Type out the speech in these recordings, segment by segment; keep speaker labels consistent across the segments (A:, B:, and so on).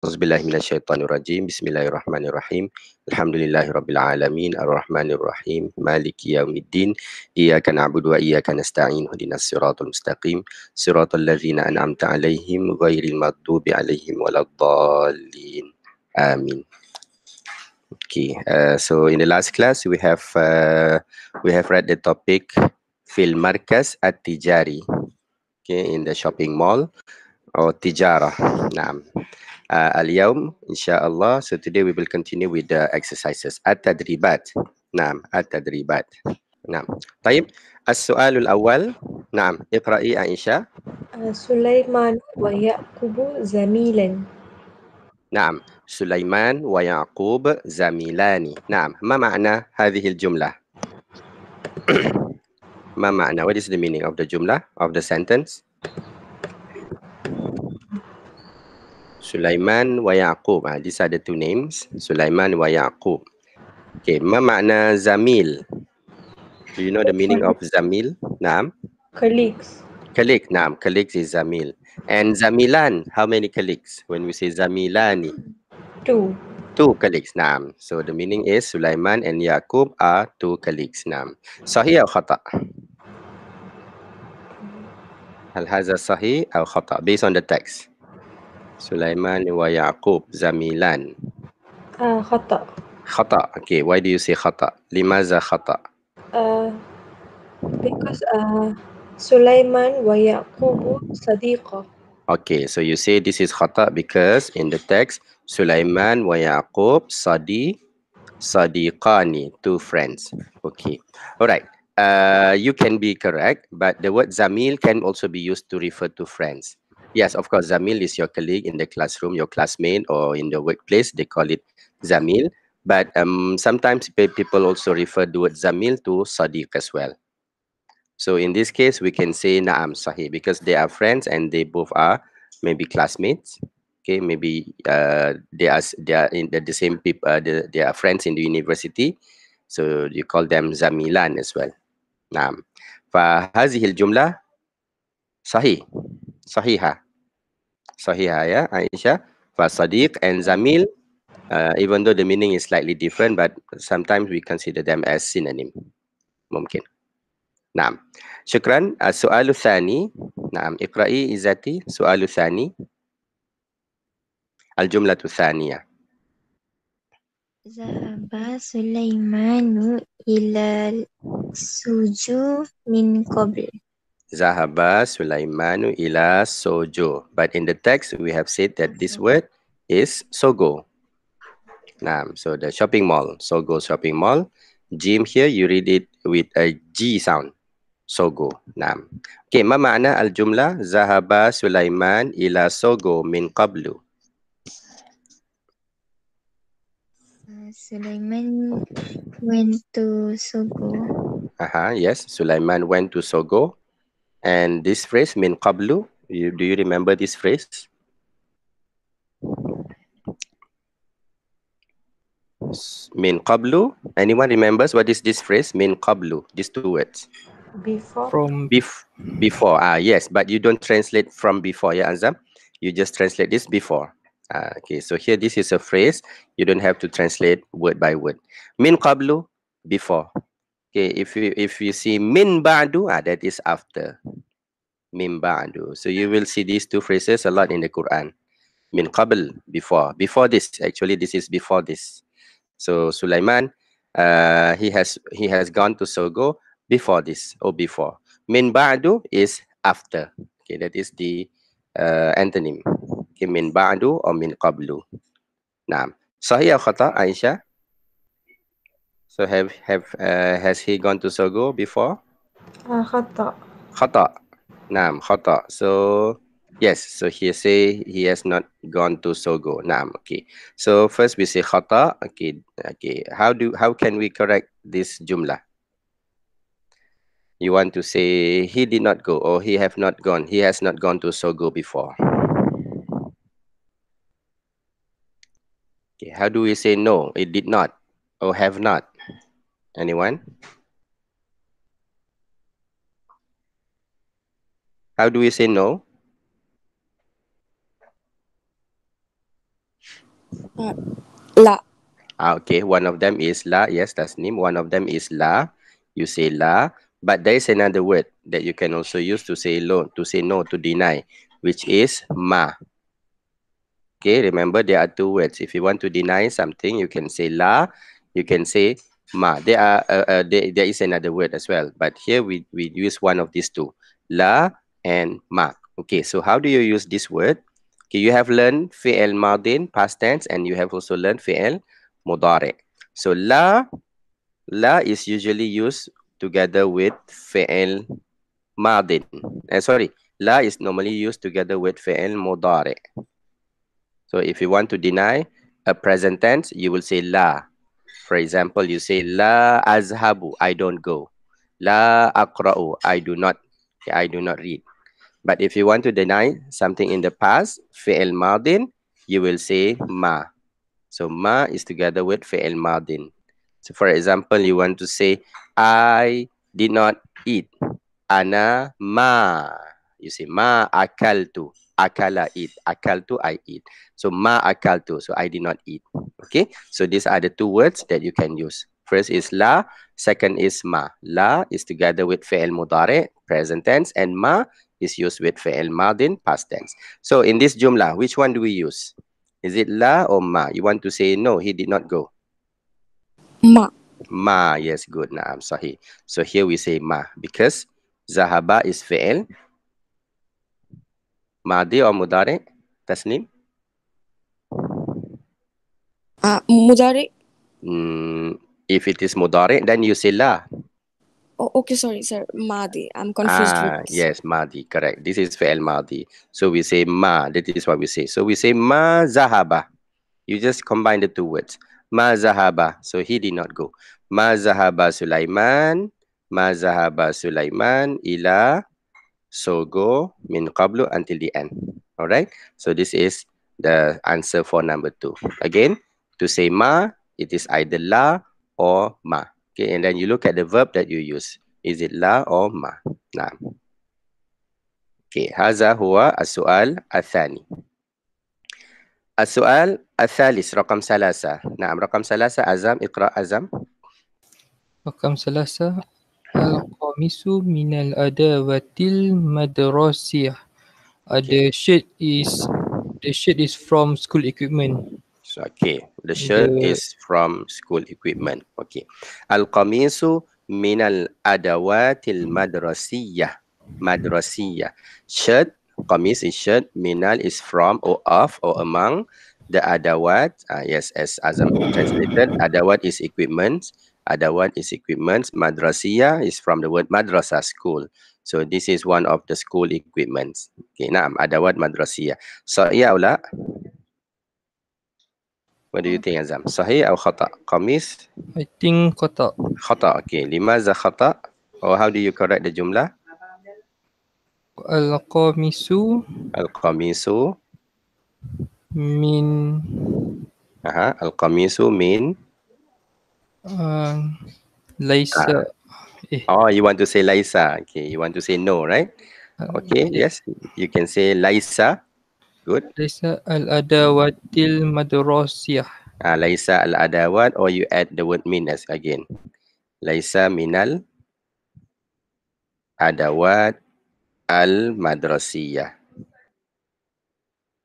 A: Auzubillahi minasyaitonirrajim. Bismillahirrahmanirrahim. Alhamdulillahirabbil alamin, arrahmanirrahim, maliki yaumiddin. Iyyaka na'budu wa iyyaka nasta'in. Ihdinas siratal mustaqim, siratal ladzina an'amta 'alaihim ghairil maghdubi 'alaihim waladdallin. Amin. Okay, so in the last class we have read the topic fil markaz at-tijari. Okay, in the shopping mall or tijarah. Naam. Al-yawm insyaallah, so today we will continue with the exercises at-tadribat. Naam, at-tadribat. Naam. Taib, as-su'alul awal. Naam, iqra'i Aisyah.
B: سليمان ويعقوب زميلا.
A: Naam, Sulaiman wa Yaqub zamilani. Naam, ma ma'na hadhihi al-jumlah? Ma ma'na, what is the meaning of the jumlah, of the sentence? Sulaiman wa Yaqub. These are the two names, Sulaiman wa Yaqub. Okay, ma ma'na zamil? Do you know the meaning of zamil? Naam.
B: Colleagues.
A: Colleague, naam. Colleagues is zamil. And zamilan, how many colleagues? When we say zamilani,
B: 2.
A: two colleagues, naam. So the meaning is Sulaiman and Yaqub are two colleagues, naam. Sahih atau khata? Hal hadha sahih atau khata? Based on the text. Sulaiman wa Yaqub zamilan.
B: خطأ.
A: Khata. Okay, why do you say khata? Limaza khata?
B: Because Sulaiman ويعقوب صديقة.
A: Okay, so you say this is khata because in the text Sulaiman wa Yaqub sadiqani, two friends. Okay, all right. You can be correct, but the word zamil can also be used to refer to friends. Yes, of course, zamil is your colleague in the classroom, your classmate, or in the workplace. They call it zamil. But sometimes people also refer the word zamil to sadiq as well. So in this case, we can say na'am sahih because they are friends and they both are maybe classmates. Okay, maybe they are in the same people. They are friends in the university, so you call them zamilan as well. Naam. فهذه الجملة صحيح صحيحة صحيحة ya Aisyah. فصديق and zamil, even though the meaning is slightly different, but sometimes we consider them as synonym. ممكن. نعم. شكرا. السؤال الثاني. نعم، اقرأي إزاتي. السؤال الثاني. الجملة الثانية.
C: ذهب سليمان إلى السجون من قبل.
A: ذهب سليمان إلى سوجو. But in the text, we have said that this word is sogo. Naam. So the shopping mall, sogo shopping mall. Jim here, you read it with a G sound. Sogo. Naam. Okay, ma ma'na al-jumlah? Zahaba Sulaiman ila sogo min qablu.
C: Sulaiman went to Sogo.
A: Yes, Sulaiman went to Sogo. And this phrase, min qablu, do you remember this phrase? Min qablu. Anyone remembers what is this phrase? Min qablu. These two words.
B: Before.
A: Before. Yes, but you don't translate from before, yeah, Azam? You just translate this before. Okay, so here this is a phrase. You don't have to translate word by word. Min qablu, before. Okay, if you see min ba'du, that is after. Min ba'du. So you will see these two phrases a lot in the Quran. Min qabl, before this. Actually, this is before this. So Sulaiman, he has gone to Sogo before this or before. Min ba'du is after. Okay, that is the antonym. Okay, min ba'du or min qablu. Naam. Sahih atau khata, Aisyah? So has he gone to Sogo before?
B: خطأ.
A: Khata. Naam, khata. So yes, so he say he has not gone to Sogo. Naam, okay. So first we say khata. Okay, okay. How can we correct this jumlah? You want to say he did not go or he have not gone. He has not gone to Sogo before. Okay, how do we say no? It did not or have not? Anyone? How do we say no?
D: La.
A: Okay, one of them is la. Yes, Tasnim. One of them is la. You say la, but there is another word that you can also use to say no, to deny, which is ma. Okay, remember there are two words. If you want to deny something, you can say la, you can say ma. There is another word as well, but here we use one of these two, la and ma. Okay, so how do you use this word? Okay, you have learned fi'il madin, past tense, and you have also learned fi'il mudari. So la is usually used together with fi'il madin. Sorry, la is normally used together with fi'il mudari. So if you want to deny a present tense, you will say la. For example, you say la azhabu, I don't go. La aqra'u, I do not read. But if you want to deny something in the past, fi'il madin, you will say ma. So ma is together with fi'il madin. So for example, you want to say I did not eat. Ana ma. You say ma akaltu. Akala eat. Akaltu I eat. So ma akaltu. So I did not eat. Okay. So these are the two words that you can use. First is la. Second is ma. La is together with fi'il mudari, present tense, and ma is used with fi'il madin, past tense. So in this jumla, which one do we use? Is it la or ma? You want to say no, he did not go.
D: Ma.
A: Ma, yes, good. Naam, sahih. So here we say ma because zahaba is fi'il madi or mudari, Tasnim?
D: Mudari.
A: If it is mudari, then you say la.
D: Oh, okay, sorry, sir. Madi. I'm confused with.
A: Yes, madi, correct. This is fi'il madi. So we say ma, that is what we say. So we say ma zahaba. You just combine the two words. Ma zahaba. So he did not go. Ma zahaba Sulaiman. Ma zahaba Sulaiman ila Sogo min qablu until the end. All right. So this is the answer for number 2. Again, to say ma, it is either la or ma. Okay. And then you look at the verb that you use. Is it la or ma? Nah. Okay. Haza huwa as-su'al athani. السؤال الثالث رقم 3. نعم رقم 3 أزام اقرأ أزام.
E: رقم 3 القميص من الأدوات المدرسية. The shirt is from school equipment.
A: So, okay, the shirt is from school equipment. Okay. القميص من الأدوات المدرسية. Madrasiyah. Shirt, qamis is shirt, minal is from or of or among, the adawat, yes, as Azam translated, adawat is equipment, madrasiyah is from the word madrasah, school. So this is one of the school equipments. Okay, naam, adawat madrasiyah. Sahih atau la? What do you think, Azam? Sahih atau khata? Qamis?
E: I think khata.
A: Khata, okay. Limaza khata? Or how do you correct the jumlah?
E: Al-qamisu min
A: al-qamisu min
E: laisa.
A: Oh, you want to say laisa. Okay, you want to say no, right? Okay, yes, you can say laisa. Good.
E: Laisa al-adawatil madrasiyah.
A: Laisa al-adawat, or you add the word min as again. Laisa minal adawat al-madrasiyah.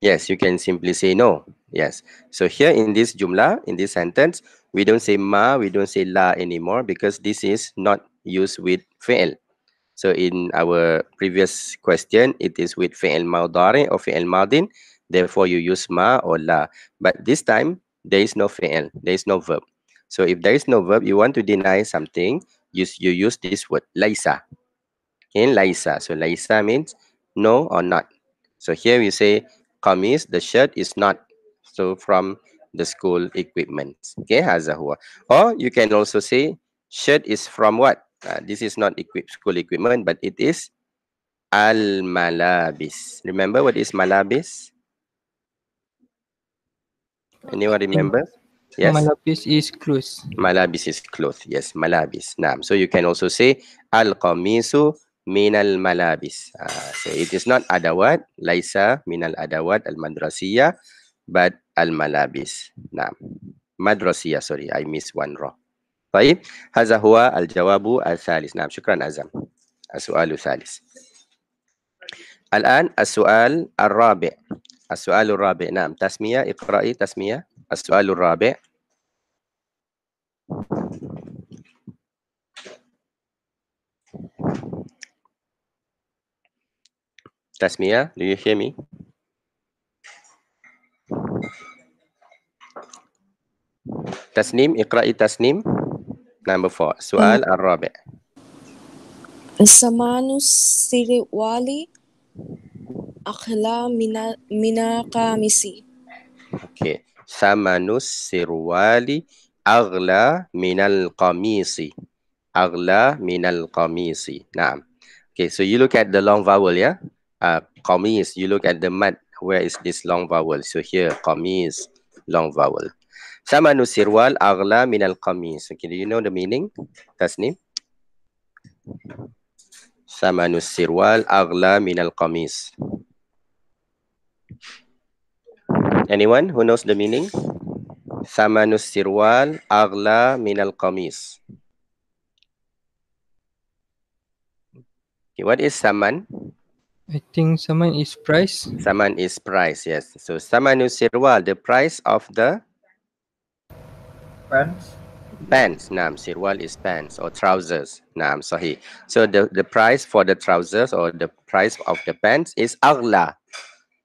A: Yes, you can simply say no. Yes. So here in this jumlah, in this sentence, we don't say ma, we don't say la anymore because this is not used with fi'il. So in our previous question, it is with fi'il mudari or fi'il madin. Therefore, you use ma or la. But this time, there is no fi'il. There is no verb. So if there is no verb, you want to deny something, you use this word, laisa. In laisa. So laisa means no or not. So here we say, qamis, the shirt is not. So from the school equipment. Okay, haza huwa. Or you can also say, shirt is from what? This is not school equipment, but it is al-malabis. Remember what is malabis? Anyone remember? Yes.
E: Malabis is clothes.
A: Malabis is cloth. Yes, malabis. Naam. So you can also say al-qamisu min al-malabis. So it is not adawat, laisa min al-adawat al-madrasiyah, but الملابس. نعم. مدرسية. sorry I missed one row. طيب هذا هو الجواب الثالث. نعم شكرا أزم. السؤال الثالث. الآن السؤال الرابع. السؤال الرابع. نعم تسمية. اقرأي تسمية. السؤال الرابع. تسمية. do you hear me? تسنيم. اقرأي تسنيم. number 4. السؤال الرابع.
D: زمان السروال أغلى من القميص.
A: okay. ثمن السروال أغلى من القميص. أغلى من القميص. نعم. Okay, so you look at the long vowel, yeah? قميص, you look at the mud. Where is this long vowel? So here, قميص, long vowel. ثمن السروال أغلى من القميص. Okay, do you know the meaning? تسنيم. ثمن السروال أغلى من القميص. Anyone who knows the meaning? ثمن السروال أغلى من القميص. Okay, what is saman?
E: I think saman is price.
A: Saman is price, yes. So samanu sirwal, the price of the
F: Pants.
A: pants. Naam, sirwal is pants or trousers. Naam, sahih. So the price for the trousers or the price of the pants is aghla.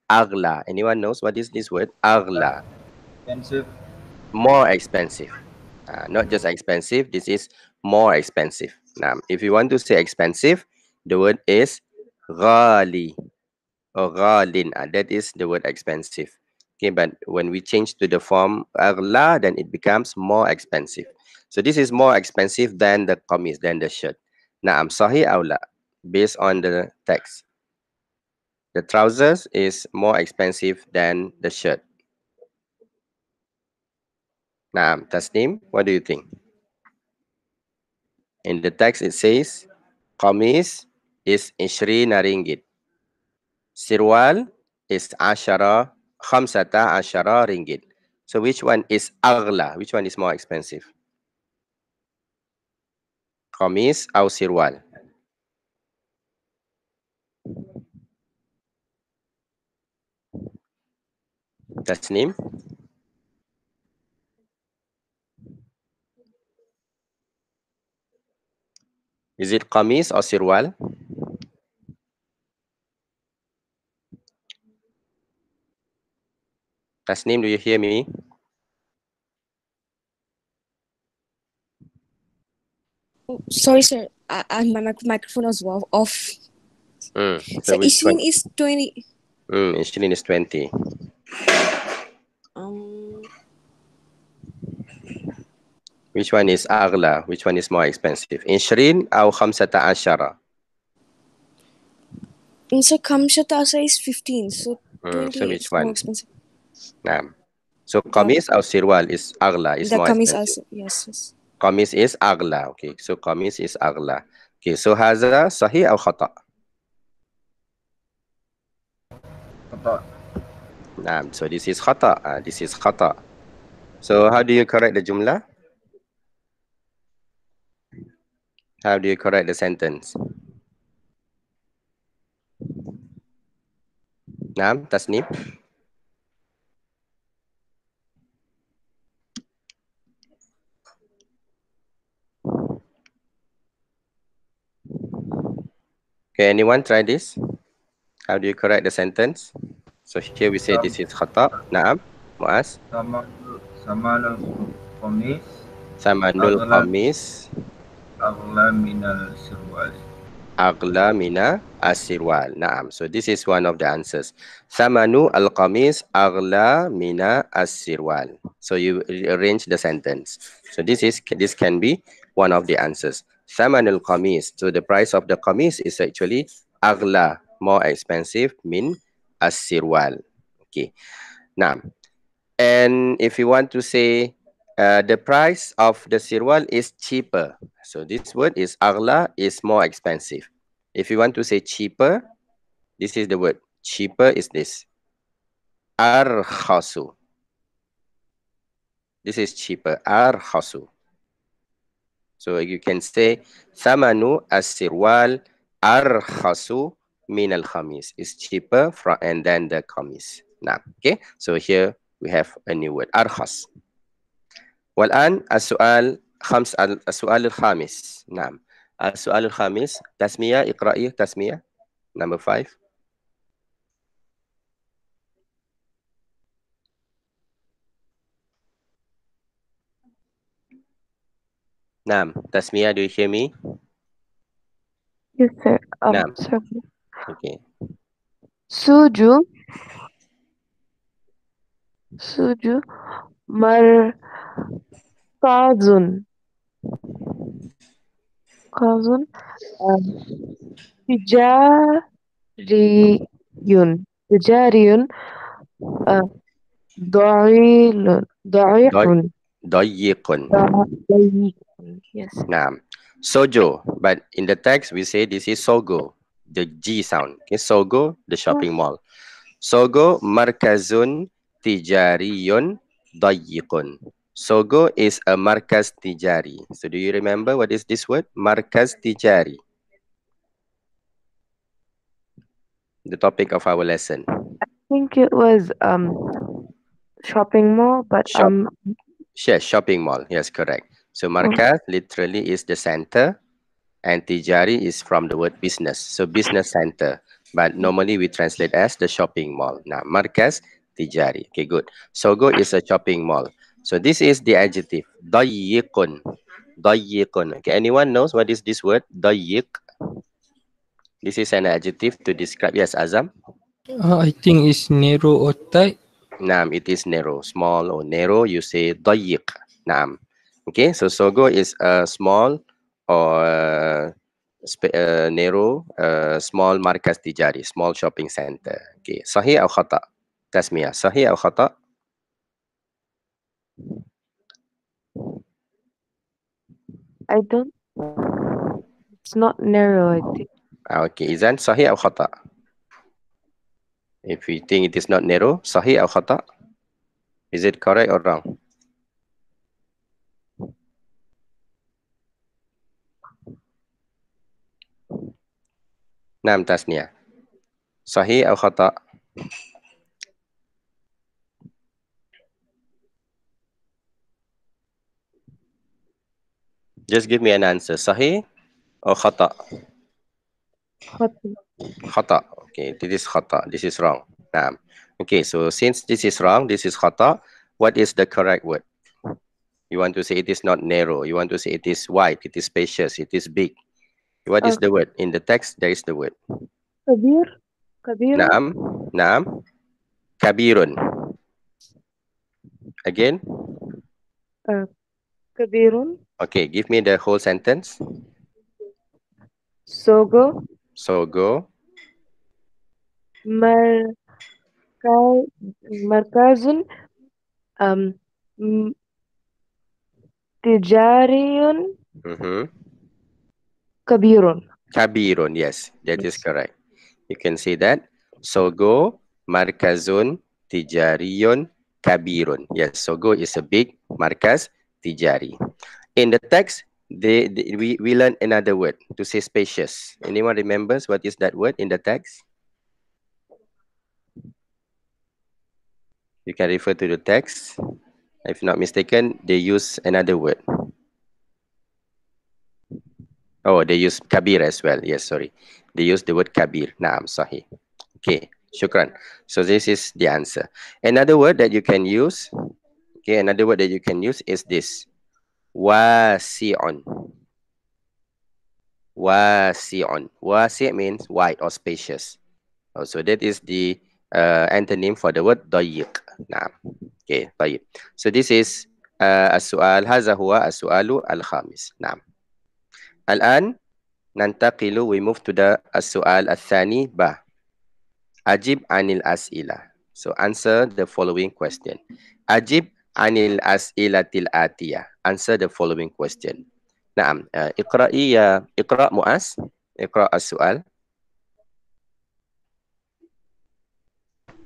A: Aghla. Anyone knows what is this word? Aghla.
F: Expensive.
A: More expensive. Not just expensive, this is more expensive. Naam, if you want to say expensive, the word is ghali or ghalin. That is the word expensive. Okay, but when we change to the form aghla, then it becomes more expensive. So this is more expensive than the qamis, than the shirt. Naam, sahih aw la? Based on the text. The trousers is more expensive than the shirt. Naam, Tasneem, what do you think? In the text it says, qamis is 20 ringgit. Sirwal is 10, 15 ringgit. So which one is aghla? Which one is more expensive? Qamis or sirwal? Tasneem? Is it qamis or sirwal? Tasneem, do you hear me?
D: Sorry, sir. My microphone was off. So
A: which one?
D: 20 is 20.
A: 20 is 20. Which one is aghla? Which one is more expensive? 20 or 15?
D: So kamshata is 15. So 20
A: so which
D: is
A: one?
D: more expensive.
A: Naam. So qamis or sirwal is aghla, is
D: The
A: more
D: kamis
A: expensive.
D: also. Yes.
A: Qamis is aghla. Okay, so qamis is aghla. Okay, so haza sahih or khata?
F: Khata.
A: Naam, so this is khata. This is khata. So how do you correct the jumlah? How do you correct the sentence? Naam, Tasneem? Okay, anyone try this? How do you correct the sentence? So here we say this is khata. Naam, Muaz?
F: Samanul qamis
A: Samanul qamis
F: aghla minal sirwal.
A: aghla mina asirwal. Naam. So this is one of the answers. Samanu al-qamis aghla mina asirwal. So you arrange the sentence. So this can be one of the answers. Samanul qamis. So the price of the qamis is actually aghla, more expensive, min asirwal. Okay. Naam. And if you want to say the price of the sirwal is cheaper. So this word is aghla, is more expensive. If you want to say cheaper, this is the word. Cheaper is this. Arkhasu. This is cheaper. Arkhasu. So you can say thamanu as-sirwal arkhasu min al-khamis. Is cheaper from and then the khamis. Now, okay. So here we have a new word, arkhas. والآن السؤال السؤال الخامس. نعم. السؤال الخامس تسمية اقرأي تسمية. Number 5. نعم. تسمية, do you hear me?
B: Yes, sir.
A: نعم.
B: Sorry.
A: Okay.
B: Suju markazun tijariyun ضعيف.
A: ضيق.
B: Yes.
A: نعم. Sojo, but in the text we say this is Sogo, the G sound. Okay, Sogo, the shopping mall. Sogo markazun tijariyun dayiqun. Sogo is a markaz tijari. So do you remember what is this word? Markaz tijari. The topic of our lesson.
B: I think it was shopping mall, but
A: Yes, shopping mall. Yes, correct. So markaz literally is the center, and tijari is from the word business. So business center. But normally we translate as the shopping mall. Now, markaz tijari. Okay, good. Sogo is a shopping mall. So this is the adjective. Dayiqun. Dayiqun. Okay, anyone knows what is this word? Dayiq. This is an adjective to describe. Yes, Azam?
E: I think it's narrow or tight.
A: Naam, it is narrow. Small or narrow, you say dayiq. Naam. Okay, so Sogo is a small or narrow, small markaz tijari, small shopping center. Okay, sahih atau khata? Tasmiyah, sahih atau khata?
B: I don't. It's not narrow, I think.
A: Okay, Izan, sahih atau khata? If you think it is not narrow, sahih atau khata? Is it correct or wrong? Naam, tasniyah. Sahih atau khata? Just give me an answer. Sahih or khata? Khata. Okay, this is khata. This is wrong. Naam. Okay, so since this is wrong, this is khata, what is the correct word? You want to say it is not narrow. You want to say it is wide. It is spacious. It is big. What is the word? In the text, there is the word.
B: Kabir.
A: Naam. Naam. Kabirun. Again.
B: Kabirun.
A: Okay, give me the whole sentence.
B: Sogo.
A: Sogo.
B: Markazun tijariyun kabirun.
A: Kabirun, yes, that is correct. You can say that. Sogo markazun tijariyun kabirun. Yes, Sogo is a big markaz tijari. In the text, we learn another word to say spacious. Anyone remembers what is that word in the text? You can refer to the text. If not mistaken, they use another word. Oh, they use kabir as well. Yes, sorry. They use the word kabir. Naam, sahih. Okay, shukran. So this is the answer. Another word that you can use, okay, another word that you can use is this. Wasi'un. Wasi'un. Wasi' means wide or spacious. Oh, so that is the antonym for the word dayiq. Naam. Okay, طيب. So this is السؤال. هذا هو السؤال الخامس. نعم. الآن ننتقل, we move to the السؤال الثاني ب. Ajib anil as'ila. So answer the following question. Ajib anil as'ilatil atiyah. Answer the following question. Naam. Iqra'i ya. Iqra' Mu'az. Iqra' as-su'al.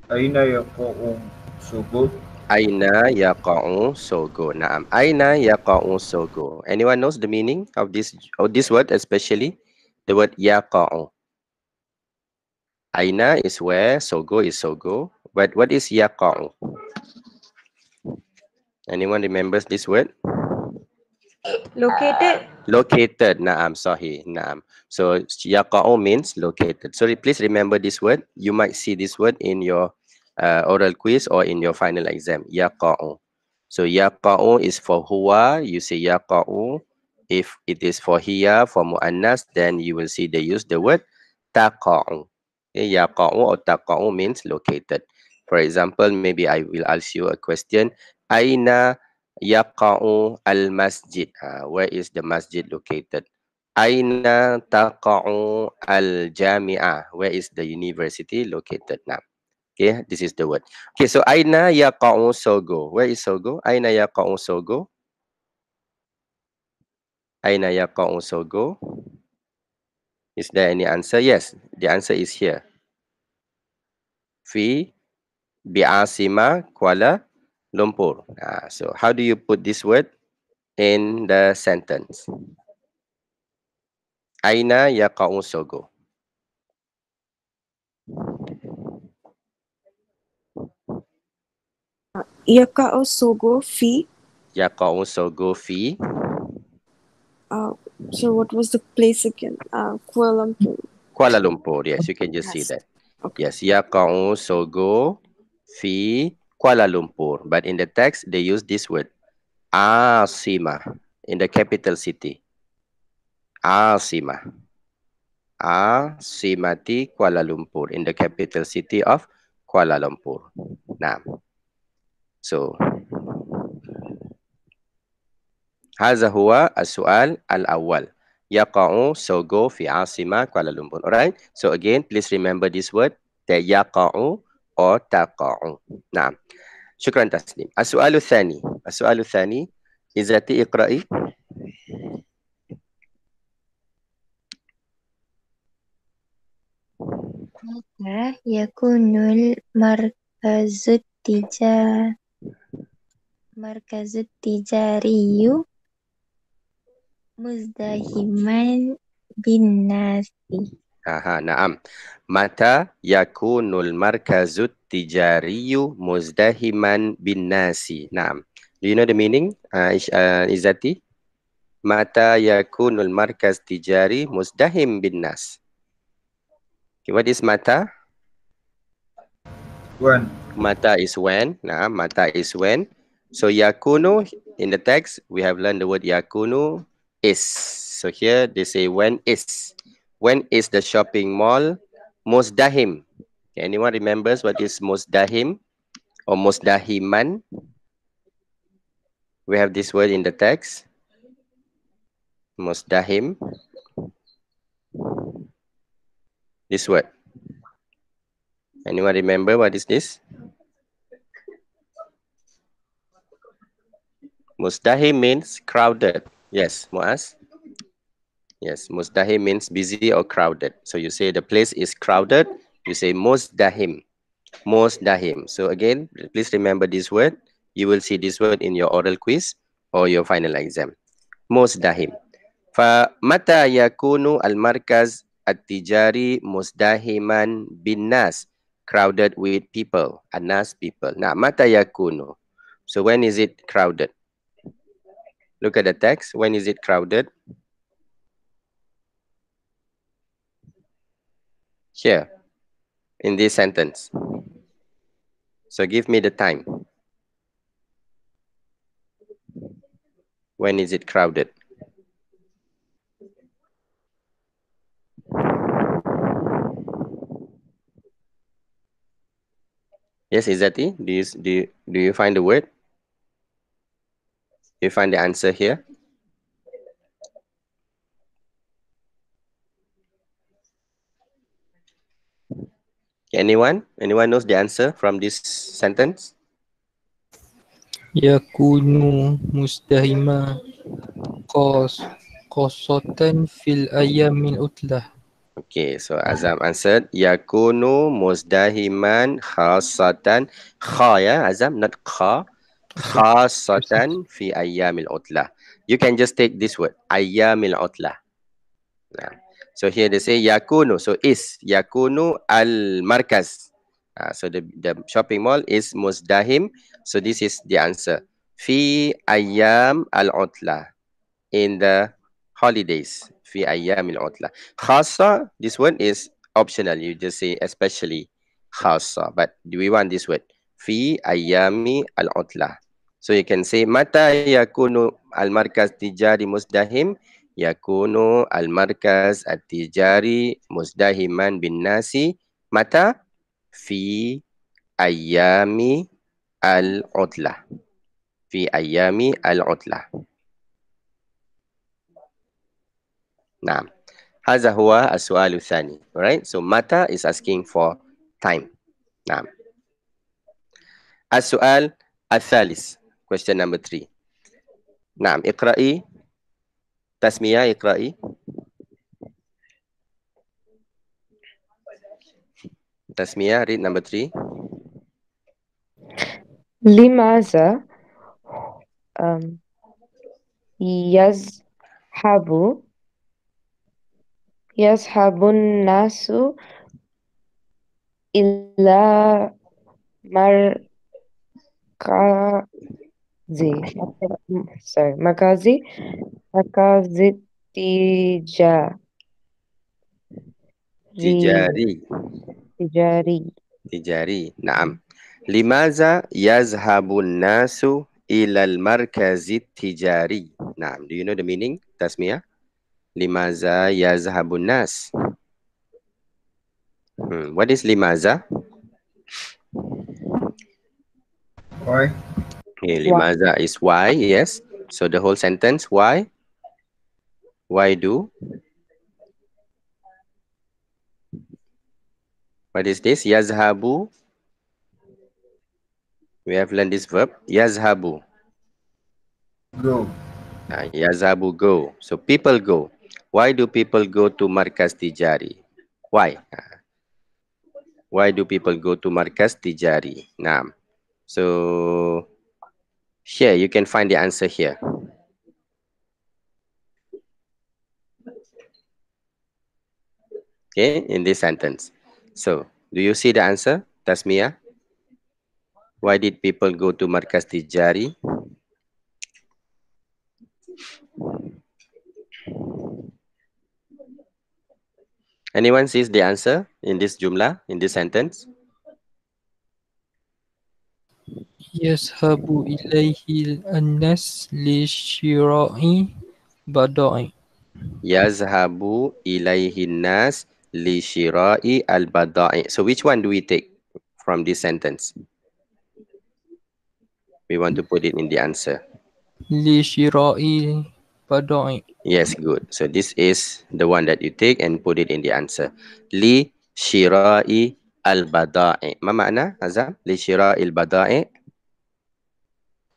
F: Aina yaqa'u subuh?
A: Aina yaqa'u sogo. Naam. Aina yaqa'u sogo. Anyone knows the meaning of this word, especially the word yaqa'u? Aina is where, sogo is sogo. But what is yaqa'u? Anyone remembers this word?
B: Located.
A: Located. Naam, sahih. Naam. So yaqa'u means located. So please remember this word. You might see this word in your oral quiz or in your final exam. Yaqa'u. So yaqa'u is for huwa. You say yaqa'u. If it is for hiya, for mu'annas, then you will see they use the word taqa'u. Okay, yaqa'u or taqa'u means located. For example, maybe I will ask you a question. Aina yaqa'u al-masjid? Where is the masjid located? Aina taqa'u al-jami'ah? Where is the university located? Now, okay, this is the word. Okay, so aina yaqa'u sogo? Where is sogo? Aina yaqa'u sogo? Aina yaqa'u sogo? Is there any answer? Yes, the answer is here. Fi bi'asima Kuala Lumpur. So how do you put this word in the sentence? Aina yaqa'u sogo?
D: Yaka'u sogo fi.
A: Yaqa'u sogo fi
D: So what was the place again? Kuala Lumpur.
A: Kuala Lumpur. Yes, you can just see
D: Yes.
A: that.
D: Okay.
A: Yes, yaqa'u sogo fi Kuala Lumpur. But in the text, they use this word Asima in the capital city. Asima. Asimati Kuala Lumpur in the capital city of Kuala Lumpur. Nah. So هذا هو السؤال الأول. يقع sogo في عاصمة Kuala Lumpur. Alright. So again, please remember this word. يقع or تقع. نعم. شكرا تسليم. السؤال الثاني. السؤال الثاني. إزاتي اقرأي.
C: متى يكون المركز التجاري مزدحما بالناس؟
A: نعم. متى يكون المركز التجاري مزدحما بالناس؟ نعم. Do you know the meaning, Izati? متى يكون المركز التجاري مزدحم بالناس? Okay, what is mata?
F: When.
A: Mata is when. Nah, mata is when. So yakunu in the text we have learned the word yakunu is. So here they say when is. When is the shopping mall muzdahim? Okay, anyone remembers what is muzdahim or muzdahiman? We have this word in the text. Muzdahim. This word. Anyone remember what is this? Muzdahim means crowded. Yes, Muaz? Yes, muzdahim means busy or crowded. So you say the place is crowded, you say muzdahim. Muzdahim. So again, please remember this word. You will see this word in your oral quiz or your final exam. Muzdahim. فمتى يكون المركز التجاري مزدحما بالناس? Crowded with people. الناس people. Now, متى يكون? So when is it crowded? Look at the text. When is it crowded? Here, in this sentence. So give me the time. When is it crowded? Yes, Izati, do you find the word? Do you find the answer here? Anyone? Anyone knows the answer from this sentence?
E: Yakunu mustahima qasatan fil ayamil utlah.
A: Okay, so Azam answered yakunu muzdahiman khasatan. Kha ya Azam, not kha. Khasatan fi ayyamil utlah. You can just take this word, ayyamil utlah. Nah, so here they say yakunu, so is yakunu al markaz. So the shopping mall is muzdahim. So this is the answer. Fi ayyam al utlah, in the holidays. Fi ayyam al utlah. Khassa, this one is optional. You just say especially khassa. But do we want this word? Fi ayyami al utlah. So you can say mata yakunu al markaz tijari muzdahim. Yakunu al markaz at tijari muzdahiman bin nasi. Mata? Fi ayyami al utlah. Fi ayyami al utlah. Naam. Hadha huwa as-su'alu thani. Alright? So mata is asking for time. Naam. As-su'al al-thalis. Question number 3. Naam. Iqra'i. Tasmiyah, iqra'i. Tasmiyah, read number 3.
B: لماذا يذهب الناس إلى مركز
A: تجاري. نعم. لماذا يذهب الناس إلى المركز التجاري؟ نعم. Do you know the meaning, Tasmiyah? لماذا يذهب الناس? What is limaza?
F: Why?
A: Okay, limaza is why, yes. So the whole sentence, why? Why do? What is this? Yazhabu. We have learned this verb. Yazhabu.
F: Go.
A: Yazhabu, go. So people go. Why do people go to Markaz Tijari? Why? Why do people go to Markaz Tijari? Naam. So here you can find the answer here. Okay, in this sentence. So, do you see the answer, Tasmiyah? Why did people go to Markaz Tijari? Anyone sees the answer in this jumlah, in this sentence?
E: يذهب إليه الناس لشراء بضائع.
A: يذهب إليه الناس لشراء البضائع. So which one do we take from this sentence? We want to put it in the answer.
E: لشراء بضائع.
A: Yes, good. So this is the one that you take and put it in the answer. Li shira'i al-bada'i. Ma makna, Azam? Li shira'i al-bada'i?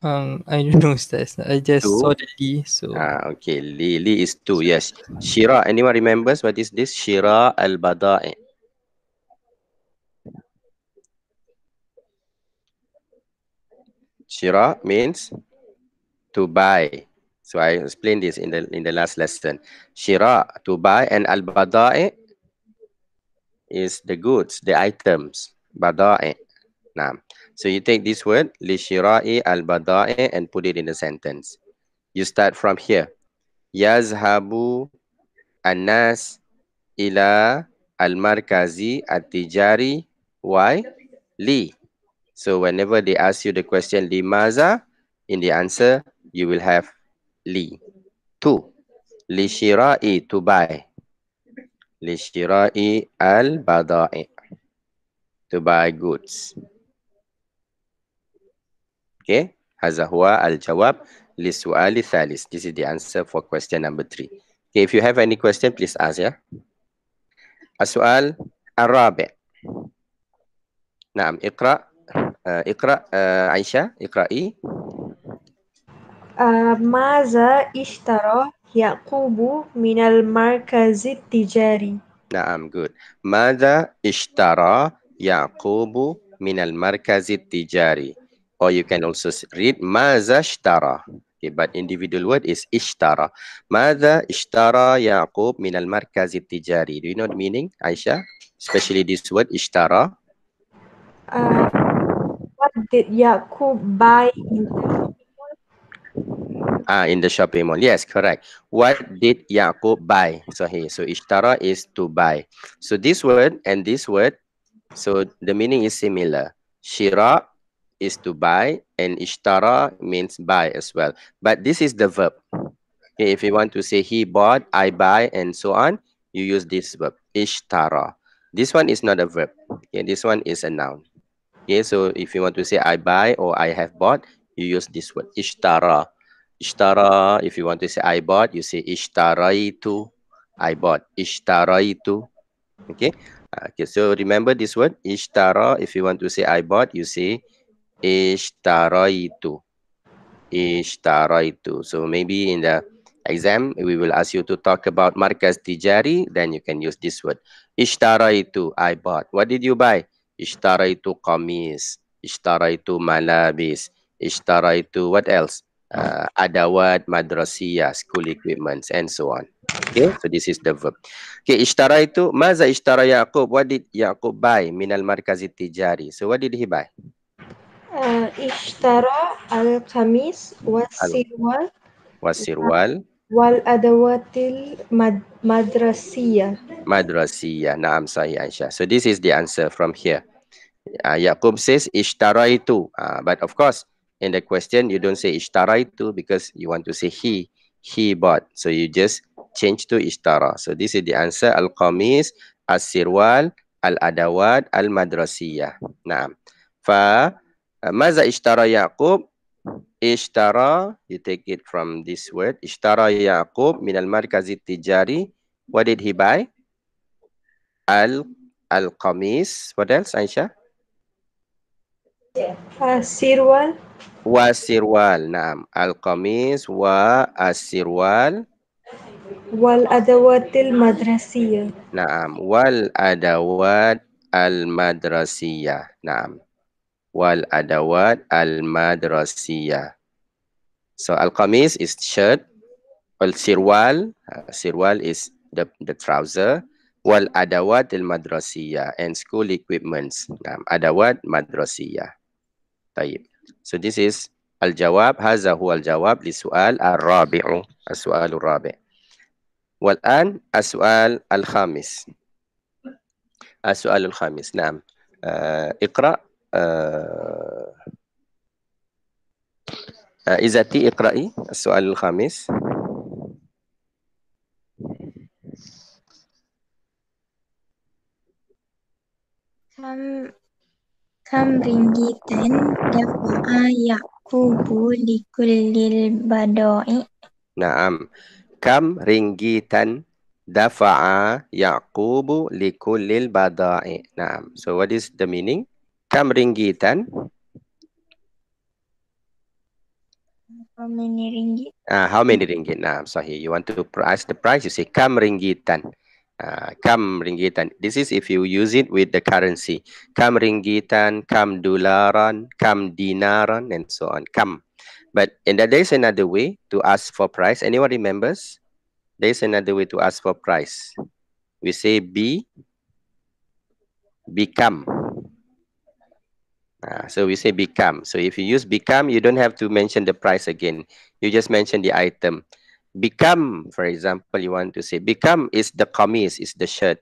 E: I don't know, Ustaz. I just saw the li, so.
A: Okay. Li is two. Yes. Shira. Anyone remembers what is this? Shira al-bada'i. Shira means to buy. So I explained this in the last lesson. Shira, to buy, and al-bada'i is the goods, the items. Bada'i. Nah. So you take this word, li shira'i al-bada'i, and put it in the sentence. You start from here. Yazhabu an-nas ila al-markazi at-tijari. Why? Li. So whenever they ask you the question limaza, in the answer, you will have li. Two. Li shira'i, to buy. Li shira'i al-bada'i, to buy goods. Okay. Hadha huwa al-jawab li su'ali thalis. This is the answer for question number 3. Okay. If you have any question, please ask, yeah. As-su'al al-rabi'. Naam. Iqra. Aisyah. Iqra'i.
G: ماذا اشترى يعقوب من المركز التجاري؟
A: Naam, good. Mada ishtara Yaqubu minal markazi tijari. Or you can also read Maza ishtara. Okay, but individual word is ishtara. Mada ishtara Yaqub minal markazi tijari. Do you know the meaning, Aisha? Especially this word ishtara.
G: What did Yaqub buy in the
A: In the shopping mall. Yes, correct. What did Yaqub buy? So here, so ishtara is to buy. So this word and this word, so the meaning is similar. Shira is to buy and ishtara means buy as well. But this is the verb. Okay, if you want to say he bought, I buy, and so on, you use this verb, ishtara. This one is not a verb. Okay, this one is a noun. Okay, so if you want to say I buy or I have bought, you use this word, ishtara. Ishtara, if you want to say I bought, you say ishtaraitu. I bought, ishtaraitu. Okay. Okay, so remember this word, ishtara. If you want to say I bought, you say ishtaraitu. Ishtaraitu. So maybe in the exam, we will ask you to talk about markaz tijari, then you can use this word. Ishtaraitu, I bought. What did you buy? Ishtaraitu qamis. Ishtaraitu malabis. Ishtaraitu, what else? Adawat madrasiyah, school equipments, and so on. Okay, so this is the verb. Okay, ishtaraitu, maza ishtara Yaqub? What did Yaqub buy? Minal markazi tijari. So what did he buy?
G: اشترى القميص والسروال
A: Wasirwal
G: والأدوات المدرسية.
A: madrasiyah. Naam, sahih Aisyah. So this is the answer from here. Yaqub says ishtaraitu. But of course, in the question, you don't say ishtaraitu because you want to say he bought. So you just change to ishtara. So this is the answer. Al-qamis, as-sirwal, al-adawat, al-madrasiyah. Naam. Fa maza ishtara Yaqub? Ishtara, you take it from this word. Ishtara Yaqub min al-markazi tijari. What did he buy? Al-qamis. What else, Aisha?
G: السروال
A: Wasirwal. Naam. Al-qamis wa as-sirwal.
G: والأدوات المدرسية.
A: Naam. Wal adawat al-madrasiyah. Naam. Wal adawat al-madrasiyah. So al-qamis is shirt. Al-sirwal. Sirwal is the trouser. Wal adawat al-madrasiyah. And school equipments. Naam. Adawat madrasiyah. طيب. So this is الجواب. هذا هو الجواب للسؤال الرابع. السؤال الرابع. والآن السؤال الخامس. السؤال الخامس. نعم. اقرأ. إزتي اقرأي السؤال الخامس.
C: كم رنجيتا دفع يعقوب لكل البضائع؟
A: نعم. كم رنجيتا دفع يعقوب لكل البضائع. نعم. So what is the meaning? كم رنجيتا?
C: How many ringgit?
A: How many ringgit? Nah, sahih. You want to ask the price, you say kam ringgitan. Kam ringgitan. This is if you use it with the currency. Kam ringgitan, kam dolaran, kam dinaran, and so on. Kam. But and there is another way to ask for price. Anyone remembers? There is another way to ask for price. We say become. So we say become. So if you use become, you don't have to mention the price again. You just mention the item. Become, for example, you want to say become is the qamis, is the shirt.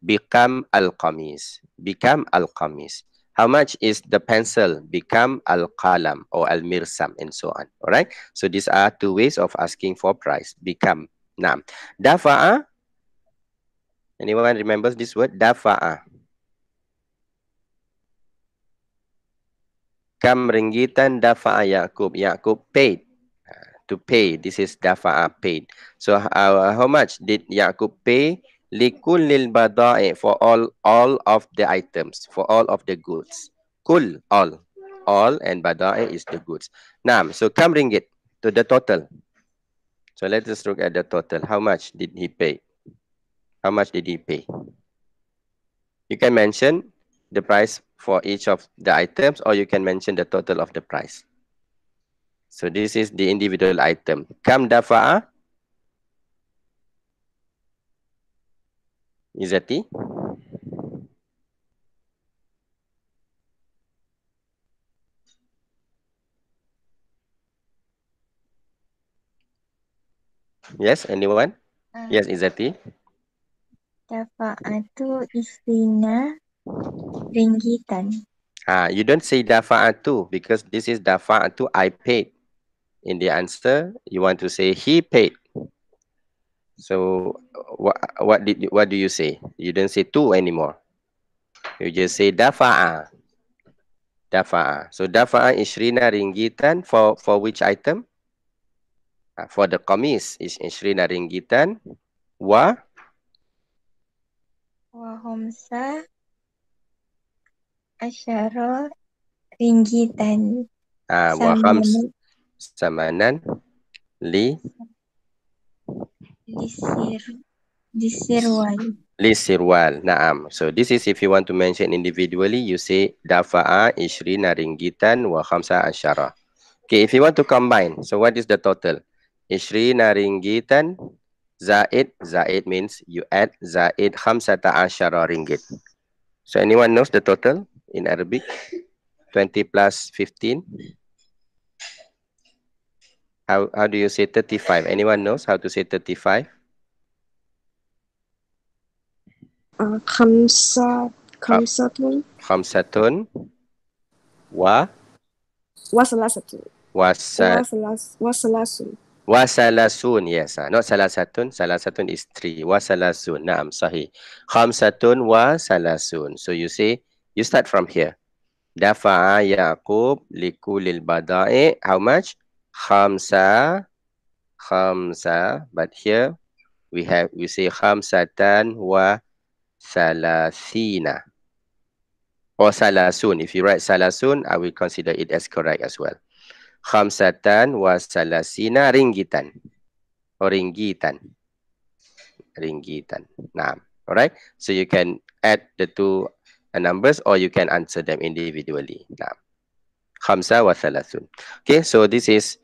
A: Become al-qamis. Become al-qamis. How much is the pencil? Become al-qalam or al-mirsam and so on. All right. So these are two ways of asking for price. Become. Now, dafa'a. Anyone remembers this word? Dafa'a. Kam ringgitan dafa'a Yaqub. Yaqub paid. To pay. This is dafa'a, paid. So how much did Yaqub pay? Likullil bada'i, for all of the items, for all of the goods. Kul, all. All, and bada'i is the goods. Naam. So kam ringgit to the total. So let us look at the total. How much did he pay? How much did he pay? You can mention the price for each of the items, or you can mention the total of the price. So this is the individual item. Kam dafa'a? Izzati? Yes, anyone? Yes, Izzati.
C: Dafa'atu isrina ringgitan.
A: You don't say dafa'atu because this is dafa'atu, I paid. In the answer, you want to say he paid. So what do you say? You don't say tu anymore. You just say dafa'a. Dafa'a. So dafa'a ishrina ringgitan for which item? For the qamis is ishrina ringgitan wa
C: Wahomsa asyara ringgitan.
A: wa khams samanan Lisirwal. Naam. So this is if you want to mention individually, you say dafa'a ishrina ringgitan wa khamsa asyara. Okay, if you want to combine, so what is the total? Ishrina ringgitan zaid means you add zaid khamsata asyara ringgit. So anyone knows the total in Arabic? 20 plus 15. How do you say 35? Anyone knows how to say 35?
D: Khamsatun wasalasun.
A: Yes, not salasatun. Salasatun is 3. Wasalasun. Naam, sahih. Khamsatun wasalasun. So you say, you start from here. Dafa'a Yaqub likulil bada'i. How much? Khamsa. But here we say khamsatan wa salasina. Or salasun. If you write salasun, I will consider it as correct as well. Khamsatan wa salasina ringgitan. Or ringgitan. Nah. Alright. So you can add the two numbers or you can answer them individually. Nah. Khamsa wa salasun. Okay. So this is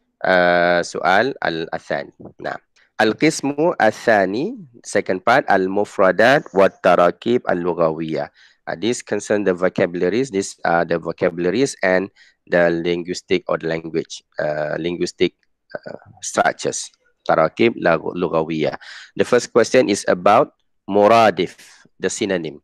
A: soal al-athani. Nah. Al-qismu al-thani, second part, al-mufradat wa tarakib al-lughawiyah. This concern the vocabularies. These are the vocabularies and the linguistic or the language, linguistic structures. Tarakib lughawiyah. The first question is about muradif, the synonym.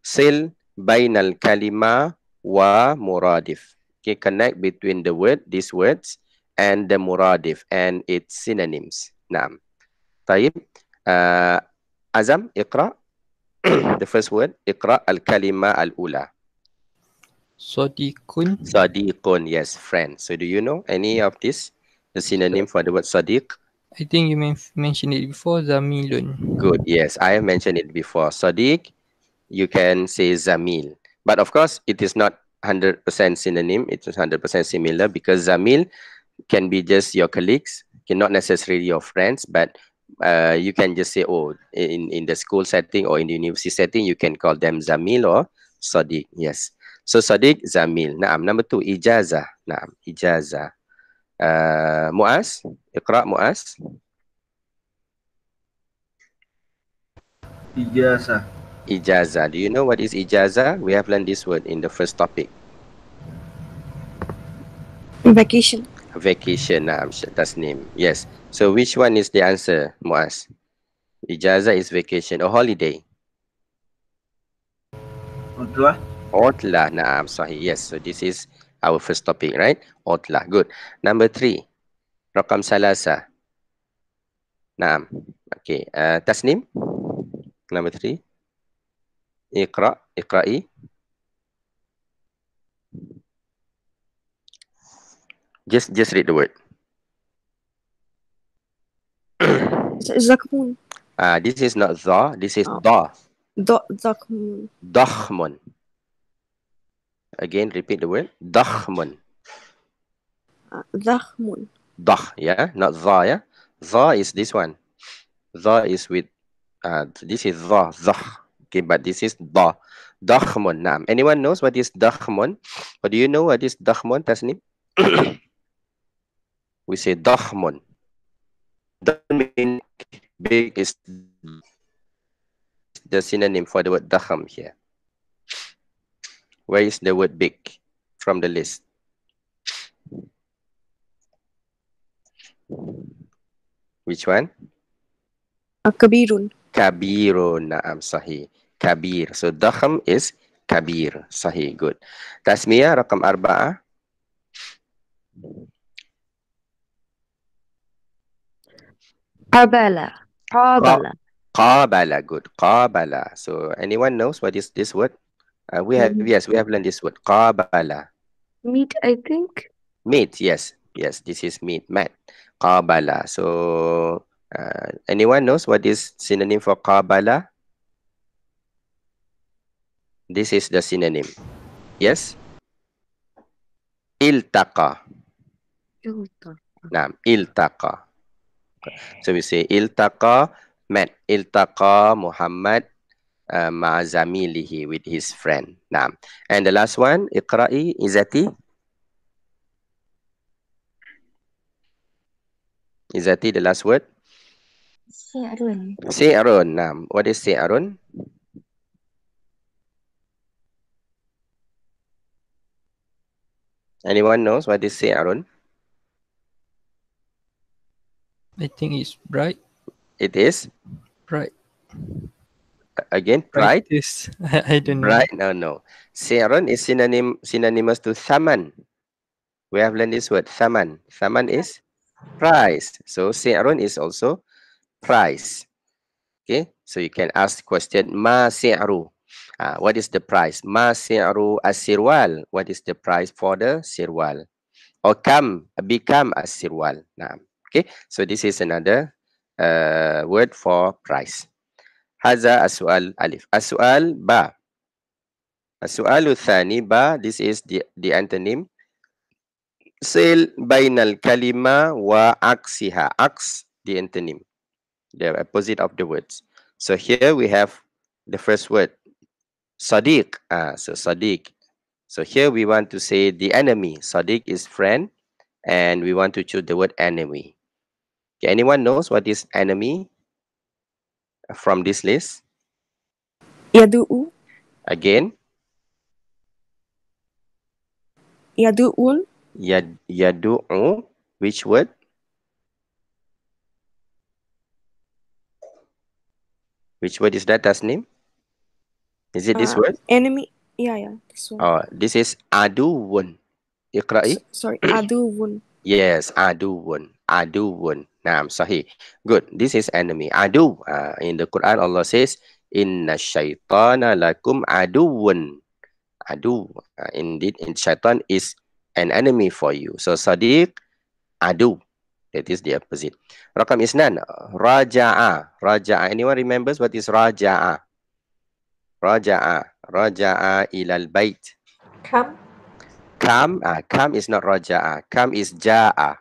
A: Sil bainal kalima wa muradif. Okay, connect between the word, these words, and the muradif and its synonyms. Naam. طيب. Azam, iqra. The first word, iqra al-kalima al-ula.
E: Sadiqun.
A: Sadiqun, yes, friend. So do you know any of this? The synonym for the word sadiq?
E: I think you mentioned it before, zamilun.
A: Good, yes, I have mentioned it before. Sadiq, you can say zamil. But of course, it is not 100% synonym. It is 100% similar because zamil can be just your colleagues, not necessarily your friends, but you can just say, oh, in the school setting or in the university setting, you can call them zamil or sadiq. Yes. So sadiq, zamil. Naam. Number 2, ijazah. Naam, ijazah. Muaz, iqra Muaz.
F: Ijazah.
A: Ijazah. Do you know what is ijazah? We have learned this word in the first topic.
D: Vacation.
A: Vacation. Naam, tasnim. Yes. So which one is the answer, Muaz? Ijazah is vacation or holiday.
F: Utlah.
A: Utlah. Naam, sahih. Yes. So this is our first topic, right? Utlah. Good. Number 3. Rakam salasa. Naam. Okay. Tasnim. Number 3. Iqra. Iqra'i. Just read the word.
D: Zakmun.
A: This is not dha. This is da.
D: Zakmun.
A: Dakhmun. Again, repeat the word. Dakhmun.
D: Zakhmun.
A: Dah, yeah, not dha, yeah. Dha is this one. Dha is with This is the. Okay, but this is the. Dakhmun. Naam. Anyone knows what is dakhmun? Or do you know what is dakhmun, Tasnim? We say dakhmun. Doesn't mean big is the synonym for the word dakham here. Where is the word big from the list? Which one?
D: Kabirun.
A: Kabirun. Naam, sahih. Kabir. So dakham is kabir. Sahih. Good. Tasmiyah rakam arba'ah.
B: Qabala. Qabala.
A: Qabala. Good. Qabala. So anyone knows what is this word? We have learned this word. Qabala.
B: Meat, I think.
A: Meat. Yes. Yes. This is meat. Mat. Qabala. So anyone knows what is synonym for qabala? This is the synonym. Yes. Iltaqa. Naam. Iltaqa. So we say iltaqa met. Iltaqa Muhammad ma'azamilihi, with his friend. Naam. And the last one, iqra'i, Izati. Izati, the last word.
C: Si'run.
A: Si'run. Naam. What is si'run? Anyone knows what is si'run?
E: I think it's bright.
A: It is
E: Bright.
A: again pride.
E: Is I don't know.
A: Right? No. Si'run is synonymous to thaman. We have learned this word, thaman. Thaman is price. So si'run is also price. Okay, so you can ask the question, ma si'ru. What is the price? Ma si'ru as-sirwal. What is the price for the sirwal? Or become as-sirwal. Okay, so this is another word for price. Haza as-su'al alif. As-su'al ba. As-su'alu thani ba. This is the antonym. Sil bainal kalima wa aksiha. Aks, the antonym, the opposite of the words. So here we have the first word, sadiq. So sadiq. So here we want to say the enemy. Sadiq is friend, and we want to choose the word enemy. Okay, anyone knows what is enemy from this list?
D: Yadu'u.
A: Again,
D: Yadu'un.
A: yadu'u. Which word? Which word is that, Tasnim? Is it this word?
D: Enemy. Yeah. This one.
A: Oh, this is aduwun. Iqra'i.
D: Sorry. Adu'un.
A: Yes, aduwun. Aduwun. Naam, sahih. Good. This is enemy. Adu. In the Quran, Allah says, Inna shaitana lakum aduwun. Adu. Indeed, shaitan is an enemy for you. So, sadiq, adu. That is the opposite. Rakam isnan. Raja'a. Raja'a. Anyone remembers what is raja'a? Raja'a. Raja'a ilal bait.
G: Come.
A: Kam is not raja'a. Kam is ja'a.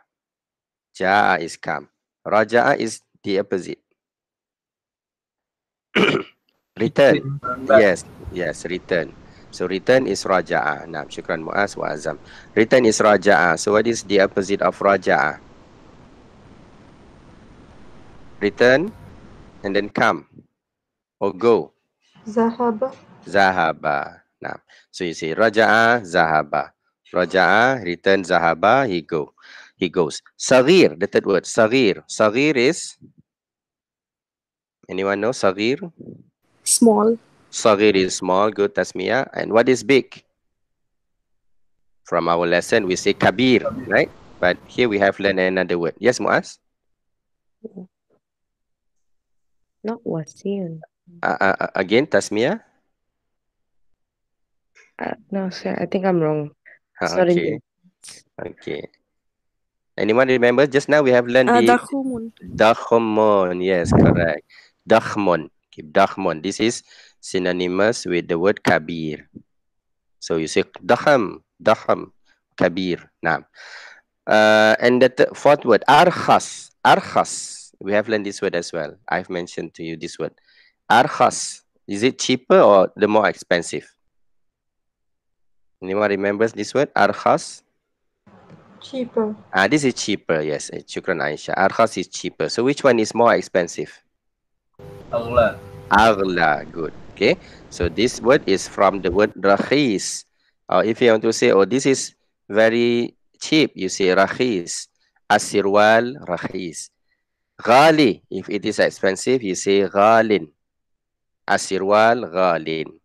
A: Ja'a is kam. Raja'a is the opposite. Return. Yes, return. So return is raja'a. Naam, syukran Mu'az wa Azam. Return is raja'a. So what is the opposite of raja'a? Return and then come or go.
G: Zahaba.
A: Zahaba. Naam. So you say raja'a, zahaba. Raja'a, return, zahaba, he goes. Saghir, the third word. Saghir. Saghir is, anyone know saghir?
D: Small.
A: Saghir is small. Good, Tasmiyah. And what is big? From our lesson, we say kabir, right? But here we have learned another word. Yes, Muaz?
B: Not wasil.
A: Again, Tasmiyah?
B: No, sir. I think I'm wrong. Sorry.
A: Okay. Anyone remember? Just now we have learned the
D: Dakhumun.
A: Dakhmun. Yes, correct. Dakhmun. Dakhmun. This is synonymous with the word kabir. So you say dakham, kabir. Now, and the fourth word, arkhas. Arkhas. We have learned this word as well. I've mentioned to you this word. Arkhas. Is it cheaper or the more expensive? Anyone remembers this word? Arkhas?
G: Cheaper.
A: This is cheaper. Yes. Shukran Aisha. Arkhas is cheaper. So which one is more expensive?
F: Aghla.
A: Aghla. Good. Okay. So this word is from the word rakhis. If you want to say, oh, this is very cheap, you say rakhis. Asirwal rakhis. Ghali. If it is expensive, you say ghalin. Asirwal ghalin.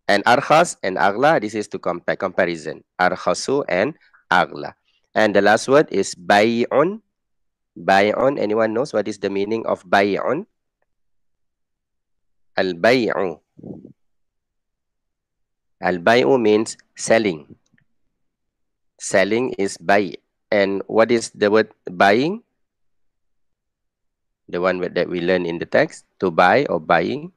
A: And arkhas and aghla, this is to compare, comparison. Arkhasu and aghla. And the last word is bay'un. Bay'un, anyone knows what is the meaning of bay'un? Al-bay'u. Al-bay'u means selling. Selling is bay'. And what is the word buying? The one that we learn in the text, to buy or buying.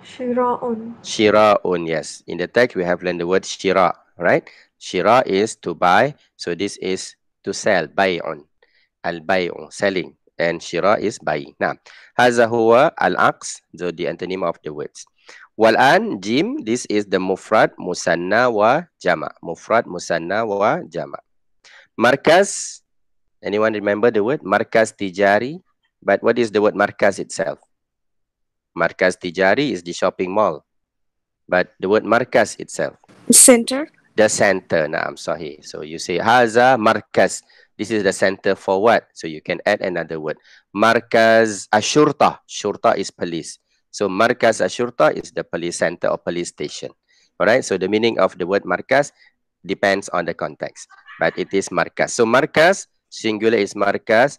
G: Shira'un.
A: Shira'un, yes. In the text, we have learned the word shira, right? Shira is to buy. So this is to sell, bay'un. Al-bay'u, selling. And shira is buying. Now, haza huwa al-aqs, so the antonym of the words. Wal'an, jim, this is the mufrad, musanna wa jama. Mufrad, musanna wa jama. Markaz, anyone remember the word? Markaz tijari. But what is the word markaz itself? Markaz tijari is the shopping mall. But the word markaz itself?
D: Center.
A: The center. Naam, sahih. So you say, haza markaz. This is the center for what? So you can add another word. Markaz ashurta. Shurta is police. So markaz ashurta is the police center or police station. Alright, so the meaning of the word markaz depends on the context. But it is markaz. So markaz, singular is markaz.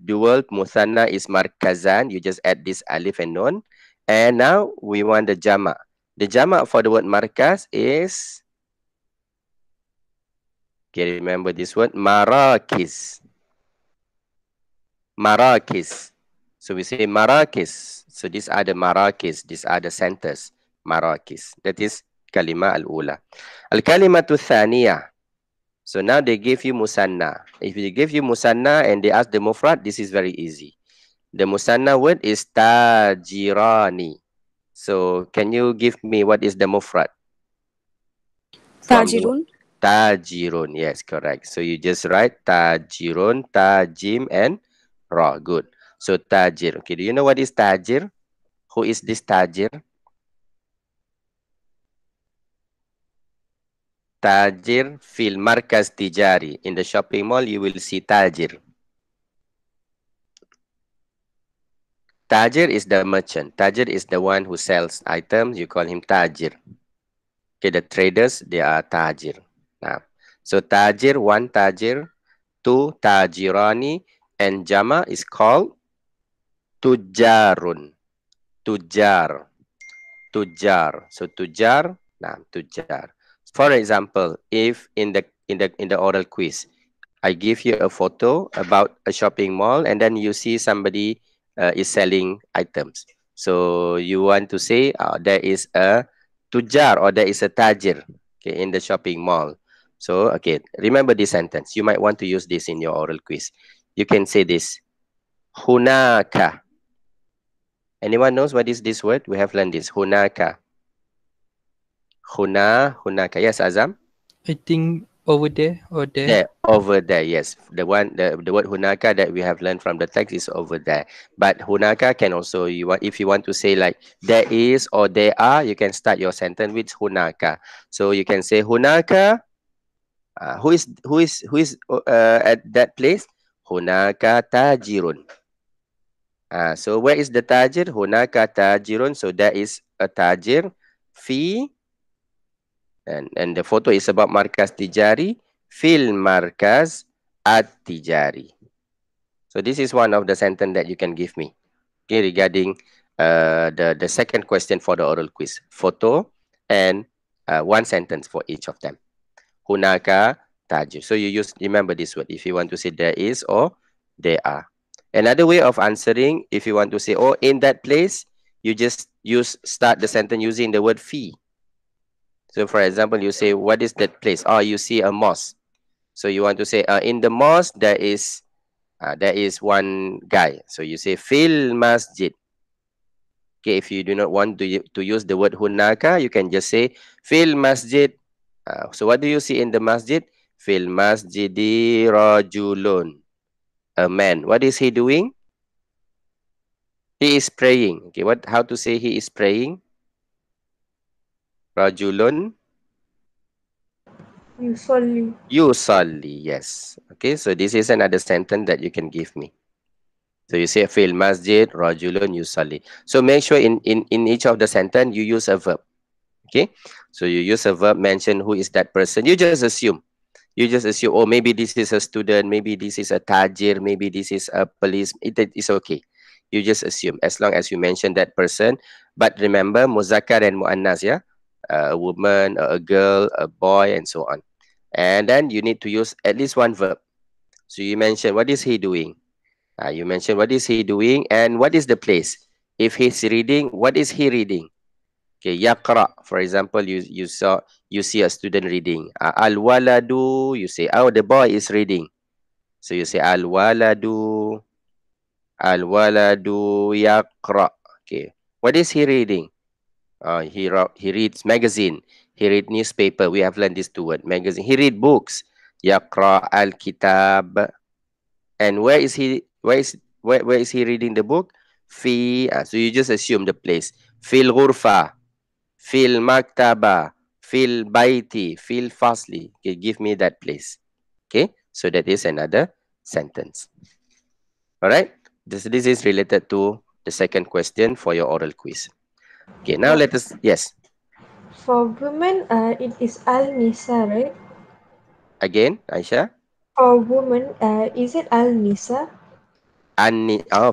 A: Dual, muthanna is markazan. You just add this alif and nun. And now we want the jama. The jama for the word markaz is, okay, remember this word, marakis. Marakis. So we say marakis. So these are the marakis. These are the centers. Marakis. That is kalima al-ula. Al-kalimatu thaniya. So now they give you musanna. If they give you musanna and they ask the mufrad, this is very easy. The musanna word is tajirani. So can you give me what is the mufrad?
D: Tajirun.
A: Tajirun, yes, correct. So you just write tajirun, tajim, and ra. Good. So tajir. Okay, do you know what is tajir? Who is this tajir? Tajir fil markaz tijari. In the shopping mall, you will see tajir. Tajir is the merchant. Tajir is the one who sells items. You call him tajir. Okay, the traders, they are tajir. Now, so tajir, one tajir, two tajirani, and jama is called tujarun. Tujar. Tujar. So tujar, nah, tujar. For example, if in the oral quiz, I give you a photo about a shopping mall, and then you see somebody is selling items. So you want to say there is a tujar or there is a tajir, okay, in the shopping mall. So, okay, remember this sentence. You might want to use this in your oral quiz. You can say this. Hunaka. Anyone knows what is this word? We have learned this. Hunaka. Hunaka. Yes, Azam?
E: I think over there or there.
A: There, over there, yes. The word hunaka that we have learned from the text is over there. But hunaka can also, if you want to say like there is or there are, you can start your sentence with hunaka. So you can say hunaka. Who is at that place? Hunaka tajirun. So where is the tajir? Hunaka tajirun. So there is a tajir. Fi. And the photo is about markaz tijari. Fil markaz at-tijari. So this is one of the sentence that you can give me, okay, regarding the second question for the oral quiz. Photo and one sentence for each of them. Hunaka tajir. So you remember this word if you want to say there is or there are. Another way of answering, if you want to say, oh, in that place, you just start the sentence using the word fi. So for example, you say, what is that place? Oh, you see a mosque. So you want to say, in the mosque, there is one guy. So you say, fil masjid. Okay, if you do not want to use the word hunaka, you can just say fil masjid. So what do you see in the masjid? Fil masjidi rajulun. A man. What is he doing? He is praying. Okay, how to say he is praying? Rajulun
G: Yusalli.
A: yusalli. Yes. Okay, so this is another sentence that you can give me. So you say fil masjid rajulun yusalli. So make sure in each of the sentence you use a verb. Okay, so you use a verb, mention who is that person. You just assume. Oh, maybe this is a student, maybe this is a tajir, maybe this is a police. It's okay. You just assume as long as you mention that person. But remember, muzakkar and muannas, yeah? A woman, a girl, a boy, and so on. And then you need to use at least one verb. So you mention, what is he doing? You mention, what is he doing? And what is the place? If he's reading, what is he reading? Okay, yaqra. For example, you see a student reading. Al-waladu, you say, oh, the boy is reading. So you say al-waladu yaqra. Okay, what is he reading? He reads magazine. He read newspaper. We have learned this two words, magazine. He read books. Yaqra al-kitab. And where is he reading the book? Fi. So you just assume the place. Fil ghurfa. Fil maktaba, fil baiti, fil fasli. Okay, give me that place. Okay, so that is another sentence. All right, this is related to the second question for your oral quiz. Okay, now let us, yes.
G: For women, it is al-nisa, right?
A: Again, Aisha.
G: For women, is it al-nisa?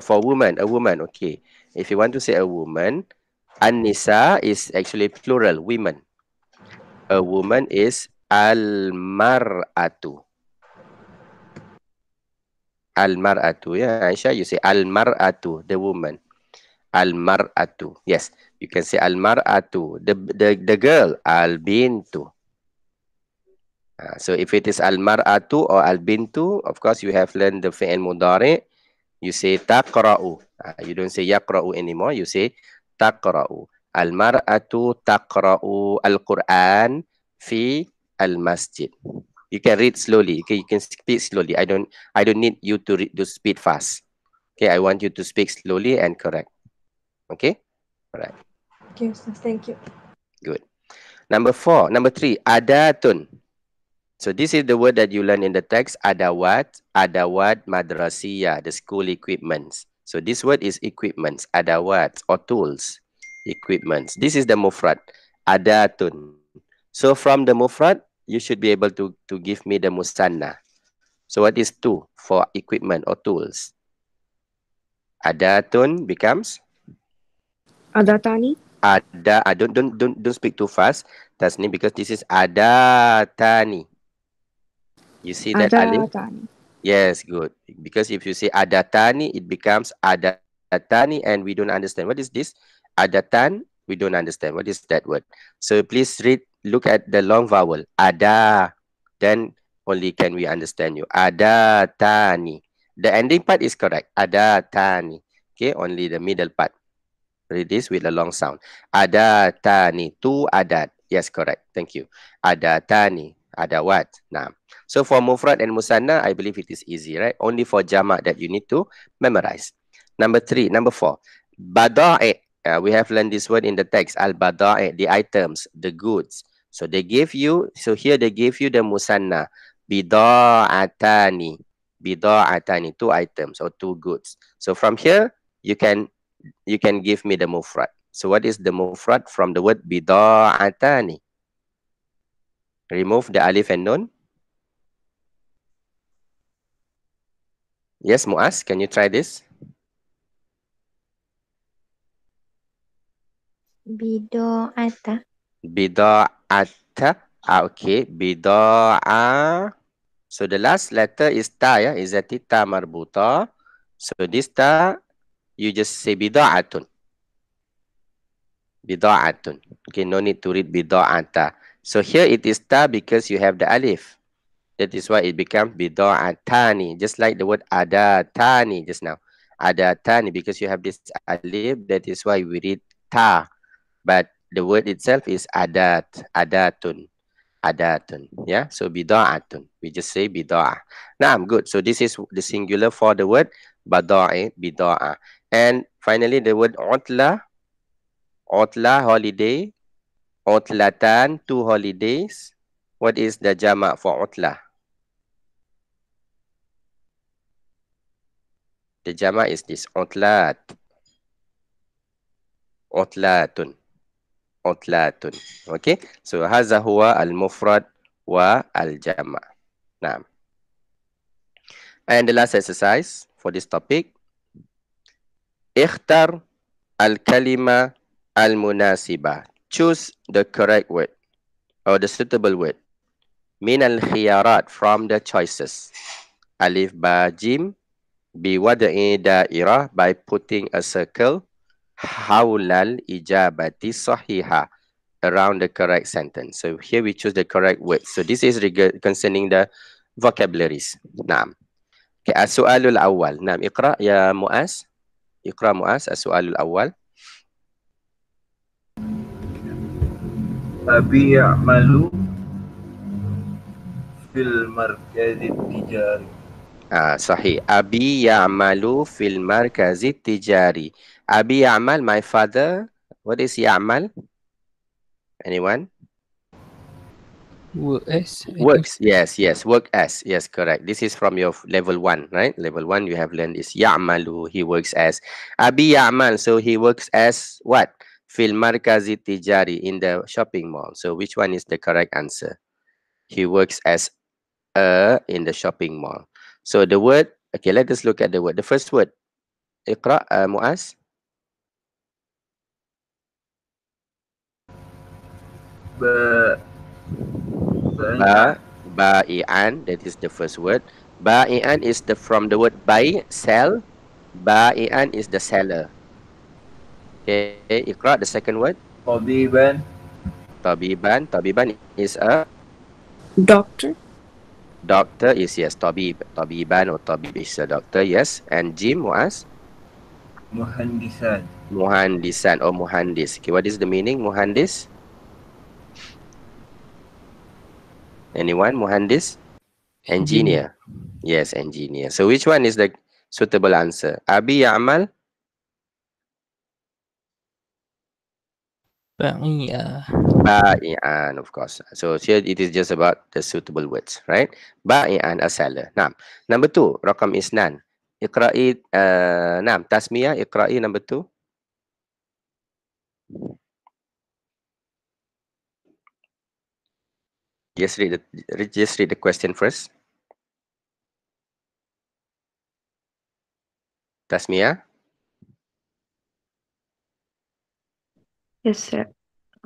A: For woman, a woman. Okay, if you want to say a woman, an-nisa is actually plural, women. A woman is al-mar'atu. Al-mar'atu, yeah, Aisha, you say al-mar'atu, the woman. Al-mar'atu, yes, you can say al-mar'atu, the girl, al-bintu. So if it is al-mar'atu or al-bintu, of course, you have learned the fi'il mudari. You say taqra'u. You don't say yaqra'u anymore, you say taqra'u. Al-mar'atu taqra'u al-Quran fi al-masjid. You can read slowly. Okay, you can speak slowly. I don't need you to speak fast. Okay, I want you to speak slowly and correct. Okay, all right.
G: Okay, Ustaz, thank you.
A: Good. Number 3, adatun. So this is the word that you learn in the text. Adawat madrasiyah, the school equipments. So this word is equipments, adawat or tools, equipments. This is the mufrad, adatun. So from the mufrad, you should be able to give me the musanna. So what is two for equipment or tools? Adatun becomes
B: Adatani.
A: Don't speak too fast, Tasni, because this is adatani. You see that alif? Yes, good. Because if you say adatani, it becomes adatani, and we don't understand. What is this? Adatan, we don't understand. What is that word? So please look at the long vowel. Ada. Then only can we understand you. Adatani. The ending part is correct. Adatani. Okay, only the middle part. Read this with a long sound. Adatani. Two adat. Yes, correct. Thank you. Adatani. Adawat. Nah. So for mufrad and musanna, I believe it is easy, right? Only for jamak that you need to memorize. Number 4. Bada'i. We have learned this word in the text. Al-bada'i, the items, the goods. So they give you, here they give you the musanna. Bida'atani. Bida'atani, 2 items or 2 goods. So from here, you can give me the mufrad. So what is the mufrad from the word bida'atani? Remove the alif and nun. Yes, Muaz, can you try this?
C: Bida'ata.
A: Bida'ata. Okay. Bida'a. So the last letter is ta, yeah? Is that ta marbuta? So this ta, you just say bida'atun. Bida'atun. Okay, no need to read bida'ata. So here it is ta because you have the alif. That is why it becomes bida'atani, just like the word adatani just now. Adatan, because you have this alif, that is why we read ta. But the word itself is adat, adatun, adatun. Yeah, so bida'atun. We just say bida'ah. Now, good. So this is the singular for the word bada'i, bida'ah. And finally, the word utla, utla, holiday, utlatan, 2 holidays. What is the jama' for utla? The jama' is this, utlat, utlatun, utlatun. Okay, so hadha huwa al-mufrad wa al-jama'. Now, and the last exercise for this topic, ikhtar al-kalima al-munasiba. Choose the correct word or the suitable word. Min al-khiyarat, from the choices. Alif, ba, jim. Biwad'i da'irah, by putting a circle. Hawlal ijabati sahiha, around the correct sentence. So here we choose the correct word. So this is concerning the vocabularies. Naam. Okay, as-su'alul awwal. Naam, iqra ya Muaz. Iqra Muaz, as-su'alul awwal.
F: Abi ya'malu fil markazit tijari.
A: Sahih. Abi ya'malu fil markazit tijari. Abi ya'mal, my father. What is ya'mal? Anyone?
E: Work as.
A: Works. Yes, yes. Work as. Yes, correct. This is from your level 1, right? Level 1 you have learned is ya'malu. He works as. Abi ya'mal. So he works as what? Fil markazit tijari, in the shopping mall. So which one is the correct answer? He works as in the shopping mall. So the word, okay, let us look at the word. The first word, Iqra, Muaz. Ba'i'an, that is the first word. Ba'i'an is from the word bai, sell. Ba'i'an is the seller. Okay, Iqra, the second word.
F: Tabiban.
A: Tabiban. Tabiban is a
D: Doctor.
A: doctor, is yes, tabib. Tabiban or tabib is a doctor, yes. And Jim, Muaz?
F: Muhandisan.
A: Muhandisan or muhandis. Okay, what is the meaning, muhandis? Anyone? Muhandis? Engineer. Yes, engineer. So which one is the suitable answer? Abi ya'mal? Ba'i'an, of course. So here it is just about the suitable words, right? Ba'i'an, a seller. Now, number 2, Rakam Isnan. Iqra'i, Tasmiyah, Iqra'i number 2. Just read the question first. Tasmiyah?
B: Yes, sir.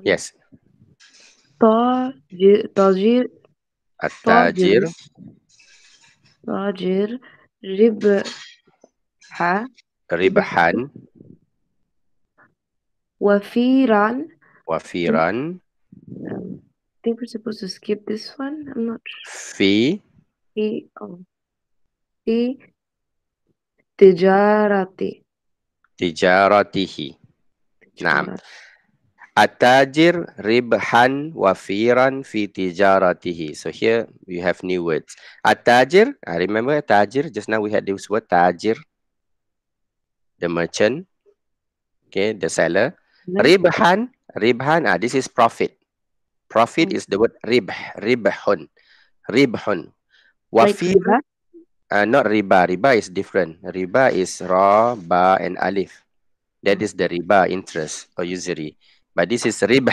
A: Yes.
B: Tajir
A: At-tajir.
B: Tajir Ribha
A: Ribhan.
B: Wafiran.
A: Wafiran.
B: I think we're supposed to skip this one. I'm not sure.
A: Fi
B: Tijarati.
A: Tijaratihi. Naam. At-tajir ribhan wafiran fi tijaratihi. So here we have new words. At-tajir, remember tajir? Just now we had this word tajir, the merchant. Okay, the seller. Ribhan, this is profit. Profit is the word ribhun. Ribhun. Wafir, not riba. Riba is different. Riba is ra, ba, and alif. That is the riba, interest or usury. But this is ribh,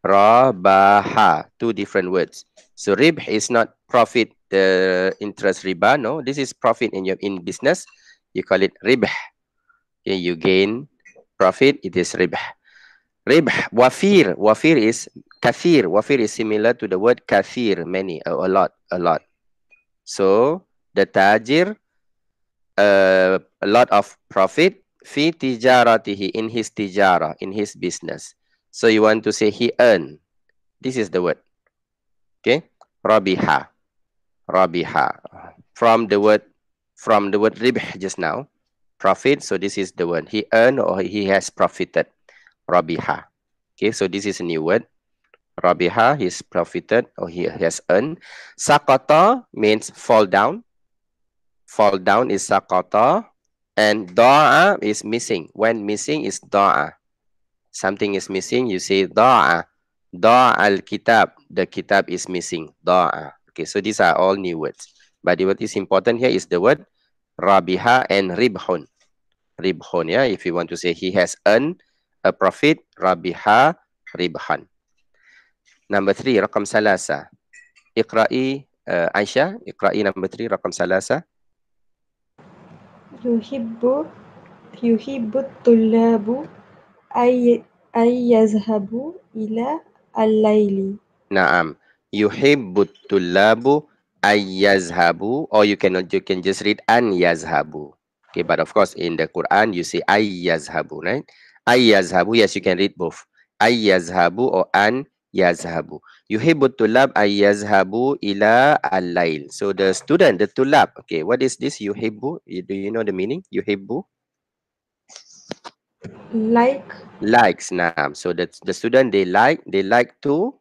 A: ra, ba, ha, 2 different words. So ribh is not profit, the interest riba. No, this is profit in business. You call it ribh. Okay, you gain profit. It is ribh. Ribh. Wafir is kathir. Wafir is similar to the word kathir, many, a lot. So the tajir, a lot of profit. Fi tijaratihi, in his tijara, in his business. So you want to say he earned. This is the word. Okay. Rabiha. From the word ribh just now. profit. So this is the word. He earned or he has profited. Rabiha. Okay, so this is a new word. Rabiha, he's profited or he has earned. Sakata means fall down. Fall down is sakata. And da'a is missing. When missing is da'a. Something is missing, you say da'a. Da'a al-kitab. The kitab is missing. Da'a. Okay, so these are all new words. But what is important here is the word rabiha and ribhun. Ribhun, yeah. If you want to say he has earned a profit, rabiha, ribhan. Number 3, rakam salasa. Iqra'i, Aisyah. Iqra'i number 3, rakam salasa.
G: يحب الطلاب أن يذهبوا إلى الليل.
A: Naam. Yuhibbut tullabu ayyazhabu, or you can just read an yazhabu. Okay, but of course in the Quran you say ayyazhabu, right? Ayyazhabu, yes, you can read both. Ayyazhabu or an yazhabu. Yuhibbut tullab ayyazhabu ila al-lail. So the student, the tullab. Okay, what is this yuhibbu? Do you know the meaning? Yuhibbu? Likes. Naam. So the student, they like to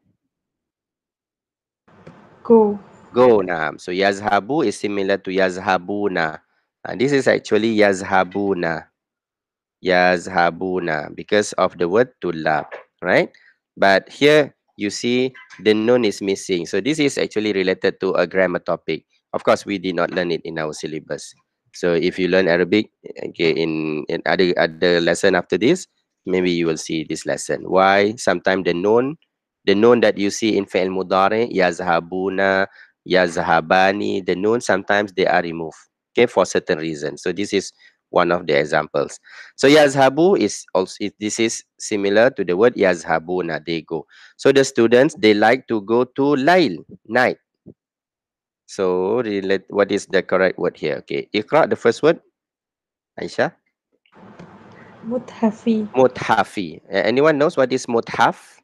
A: go. Naam. So yazhabu is similar to yazhabuna. And this is actually yazhabuna. Yazhabuna because of the word tullab, right? But here you see the nun is missing. So this is actually related to a grammar topic. Of course, we did not learn it in our syllabus. So if you learn Arabic, okay, in other lesson after this, maybe you will see this lesson. Why? Sometimes the nun that you see in fi'l mudari, yazhabuna, yazhabani, the nun, sometimes they are removed, okay, for certain reasons. So this is one of the examples. So yazhabu is also, this is similar to the word yazhabuna, they go. So the students, they like to go to layl, night. So what is the correct word here? Okay, Iqra, the first word. Aisyah.
G: Muthafi.
A: Muthafi. Anyone knows what is muthaf?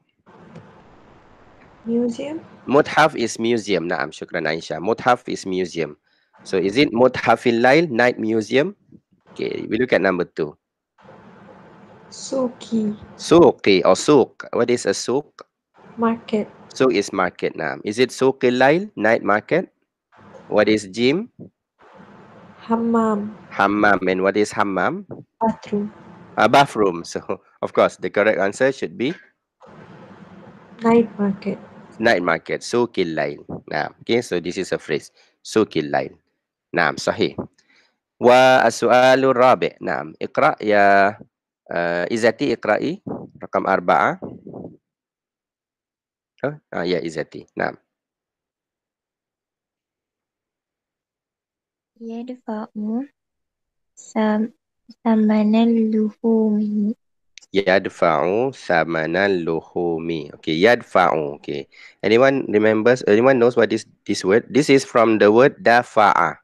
G: Museum.
A: Muthaf is museum. Naam, shukran Aisyah. Muthaf is museum. So is it muthafil layl, night museum? Okay, we look at number 2.
G: Suki.
A: Suqi or suq. What is a suq?
G: Market.
A: Suq is market. Naam. Is it suqil layl, night market? What is gym?
G: Hammam.
A: Hammam. And what is hammam?
G: Bathroom.
A: A bathroom. So of course the correct answer should be
G: Night market.
A: Night market. Suqil layl. Naam. Okay, so this is a phrase. Suqil layl. Naam, sahih. والسؤال الرابع. نعم. اقرأ يا إزتي. اقرأي رقم 4. يا إزتي. نعم.
C: يدفع ثمن اللحوم.
A: Yadfa'u thamanan luhumi. Okay, yadfa'u. Okay. Anyone remembers? Anyone knows what is this word? This is from the word dafa'a.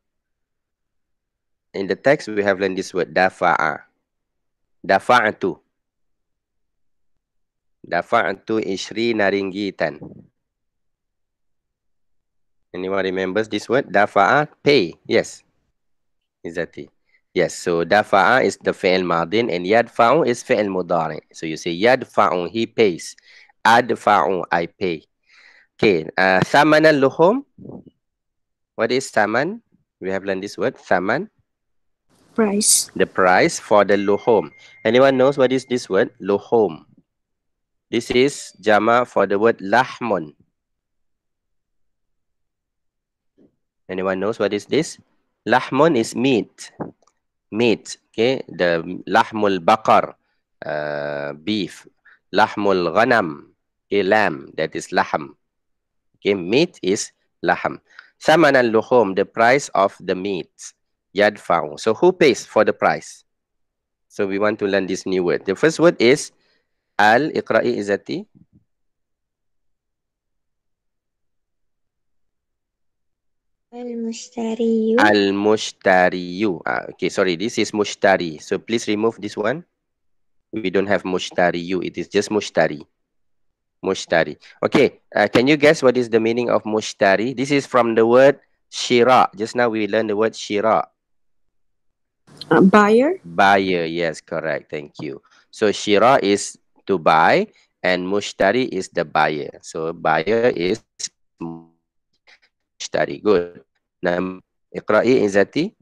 A: In the text, we have learned this word dafa'a. Dafa'atu. Dafa'atu 20 ringgitan. Anyone remembers this word? Dafa'a, pay. Yes. Exactly. Yes, so dafa'a is the fi'l madin and yadfa'u is fi'l mudari. So you say yadfa'u, he pays. Adfa'u, I pay. Okay, thaman al-luhum. What is thaman? We have learned this word, thaman.
D: Price.
A: The price for the luhum. Anyone knows what is this word? Luhum. This is jama for the word lahmun. Anyone knows what is this? Lahmun is meat. Meat, okay, the lahmul baqar, beef, lahmul ghanam, okay, lamb, that is laham. Okay, meat is laham. Thaman al-luhum, the price of the meat. Yadfa'u. So who pays for the price? So we want to learn this new word. The first word is al-iqra'i izati.
C: Al-mushtariyu.
A: Al-mushtariyu. Okay, sorry, this is mushtari. So please remove this one. We don't have mushtariyu. It is just mushtari. Mushtari. Okay, can you guess what is the meaning of mushtari? This is from the word shira. Just now we learned the word shira.
D: Buyer.
A: Buyer, yes, correct. Thank you. So shira is to buy and mushtari is the buyer. So buyer is mushtari. Good. Number, iqra'i Izzati.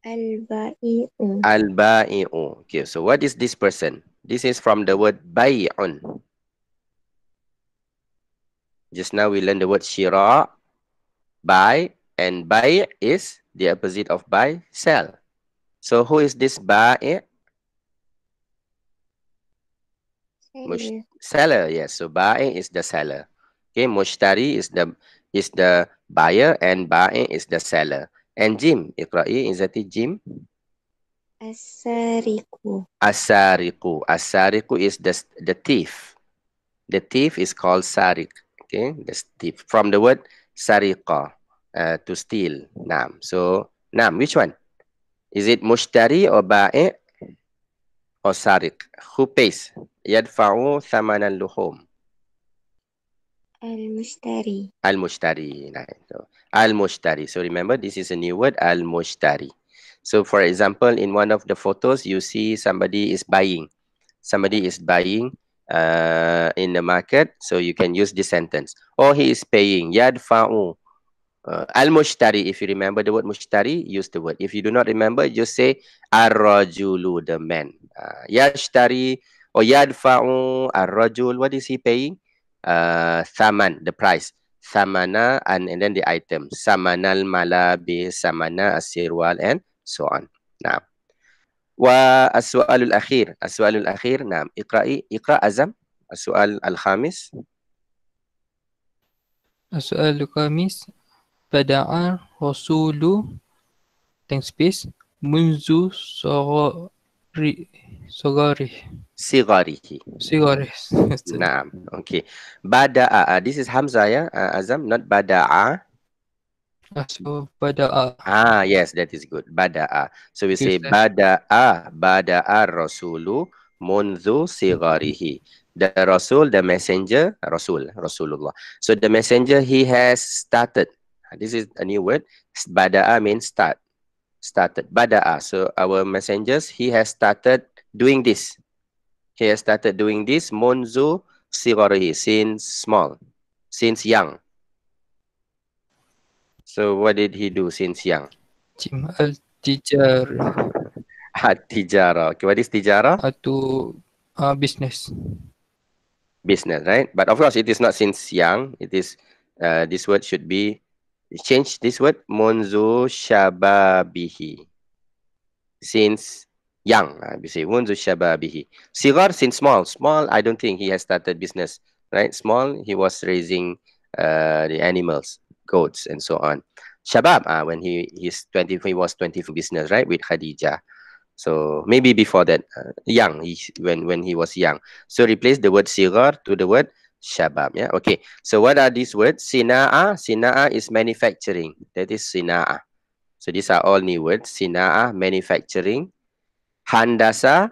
C: Al-ba'i'u.
A: Al-ba'i'u. Okay, so what is this person? This is from the word bay'un. Just now we learned the word shira, buy, and buy is the opposite of buy, sell. So who is this ba'i'? Seller, yes. So ba'i is the seller. Okay, mushtari is the buyer and ba'i is the seller. And jim, iqra'i Izzati, jim.
C: As-sariqu.
A: As-sariqu. As-sariqu is the thief. The thief is called sariq. Okay, the thief. From the word sariqa, to steal. Naam. So, naam, which one? Is it mushtari or ba'i or sariq? Who pays? Yadfa'u thamanan luhum.
C: Al-mushtari.
A: Al-mushtari. Right. So, al-mushtari. So remember, this is a new word, al-mushtari. So for example, in one of the photos, you see somebody is buying. Somebody is buying in the market. So you can use this sentence. Or he is paying. Yadfa'u. Al-mushtari. If you remember the word mushtari, use the word. If you do not remember, just say ar-rajulu, the man. Yashtari or yadfa'u ar-rajul. What is he paying? Thaman, the price. Thamana, and then the item. Samanal malabis, samana asirwal, and so on. Now, wa as-su'alul akhir. As-su'alul akhir. Naam. Iqra Azam. As-su'al al-khamis.
E: السؤال الخامس بدأ الرسول space منذ صغاره
A: Sigarihi. Naam. Okay. Bada'a. This is Hamzah, ya, Azam, not bada'a.
E: So بدأ.
A: Yes, that is good. Bada'a. So we say
E: Yes,
A: bada'a rasulu munzu sigarihi. The Rasul, the messenger, Rasulullah. So the messenger, he has started. This is a new word. Bada'a means started. Bada'a. So our messengers, he has started doing this. He has started doing this munzu sigarihi, since small, since young. So what did he do since young?
E: التجارة.
A: Tijara. Okay, what is tijara?
E: Atau business.
A: Business, right? But of course, it is not since young. It is, this word should be, change this word, munzu shababihi. Since young, we say munzu shababihi. Sigar, since small. Small, I don't think he has started business, right? Small, he was raising the animals, goats, and so on. Shabab, when he was 20 for business, right? With Khadijah. So maybe before that, young, when he was young. So replace the word sigar to the word shabab. Yeah, okay. So what are these words? Sina'a. Sina'a is manufacturing. That is sina'a. So these are all new words. Sina'a, manufacturing. Handasa,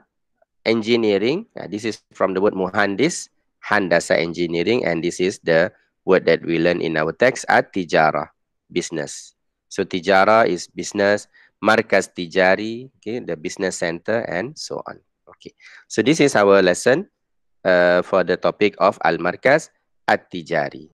A: engineering. This is from the word muhandis. Handasa, engineering. And this is the word that we learn in our text at tijara, business. So tijara is business. Markaz tijari, okay, the business center, and so on. Okay, so this is our lesson for the topic of al-markaz at-tijari.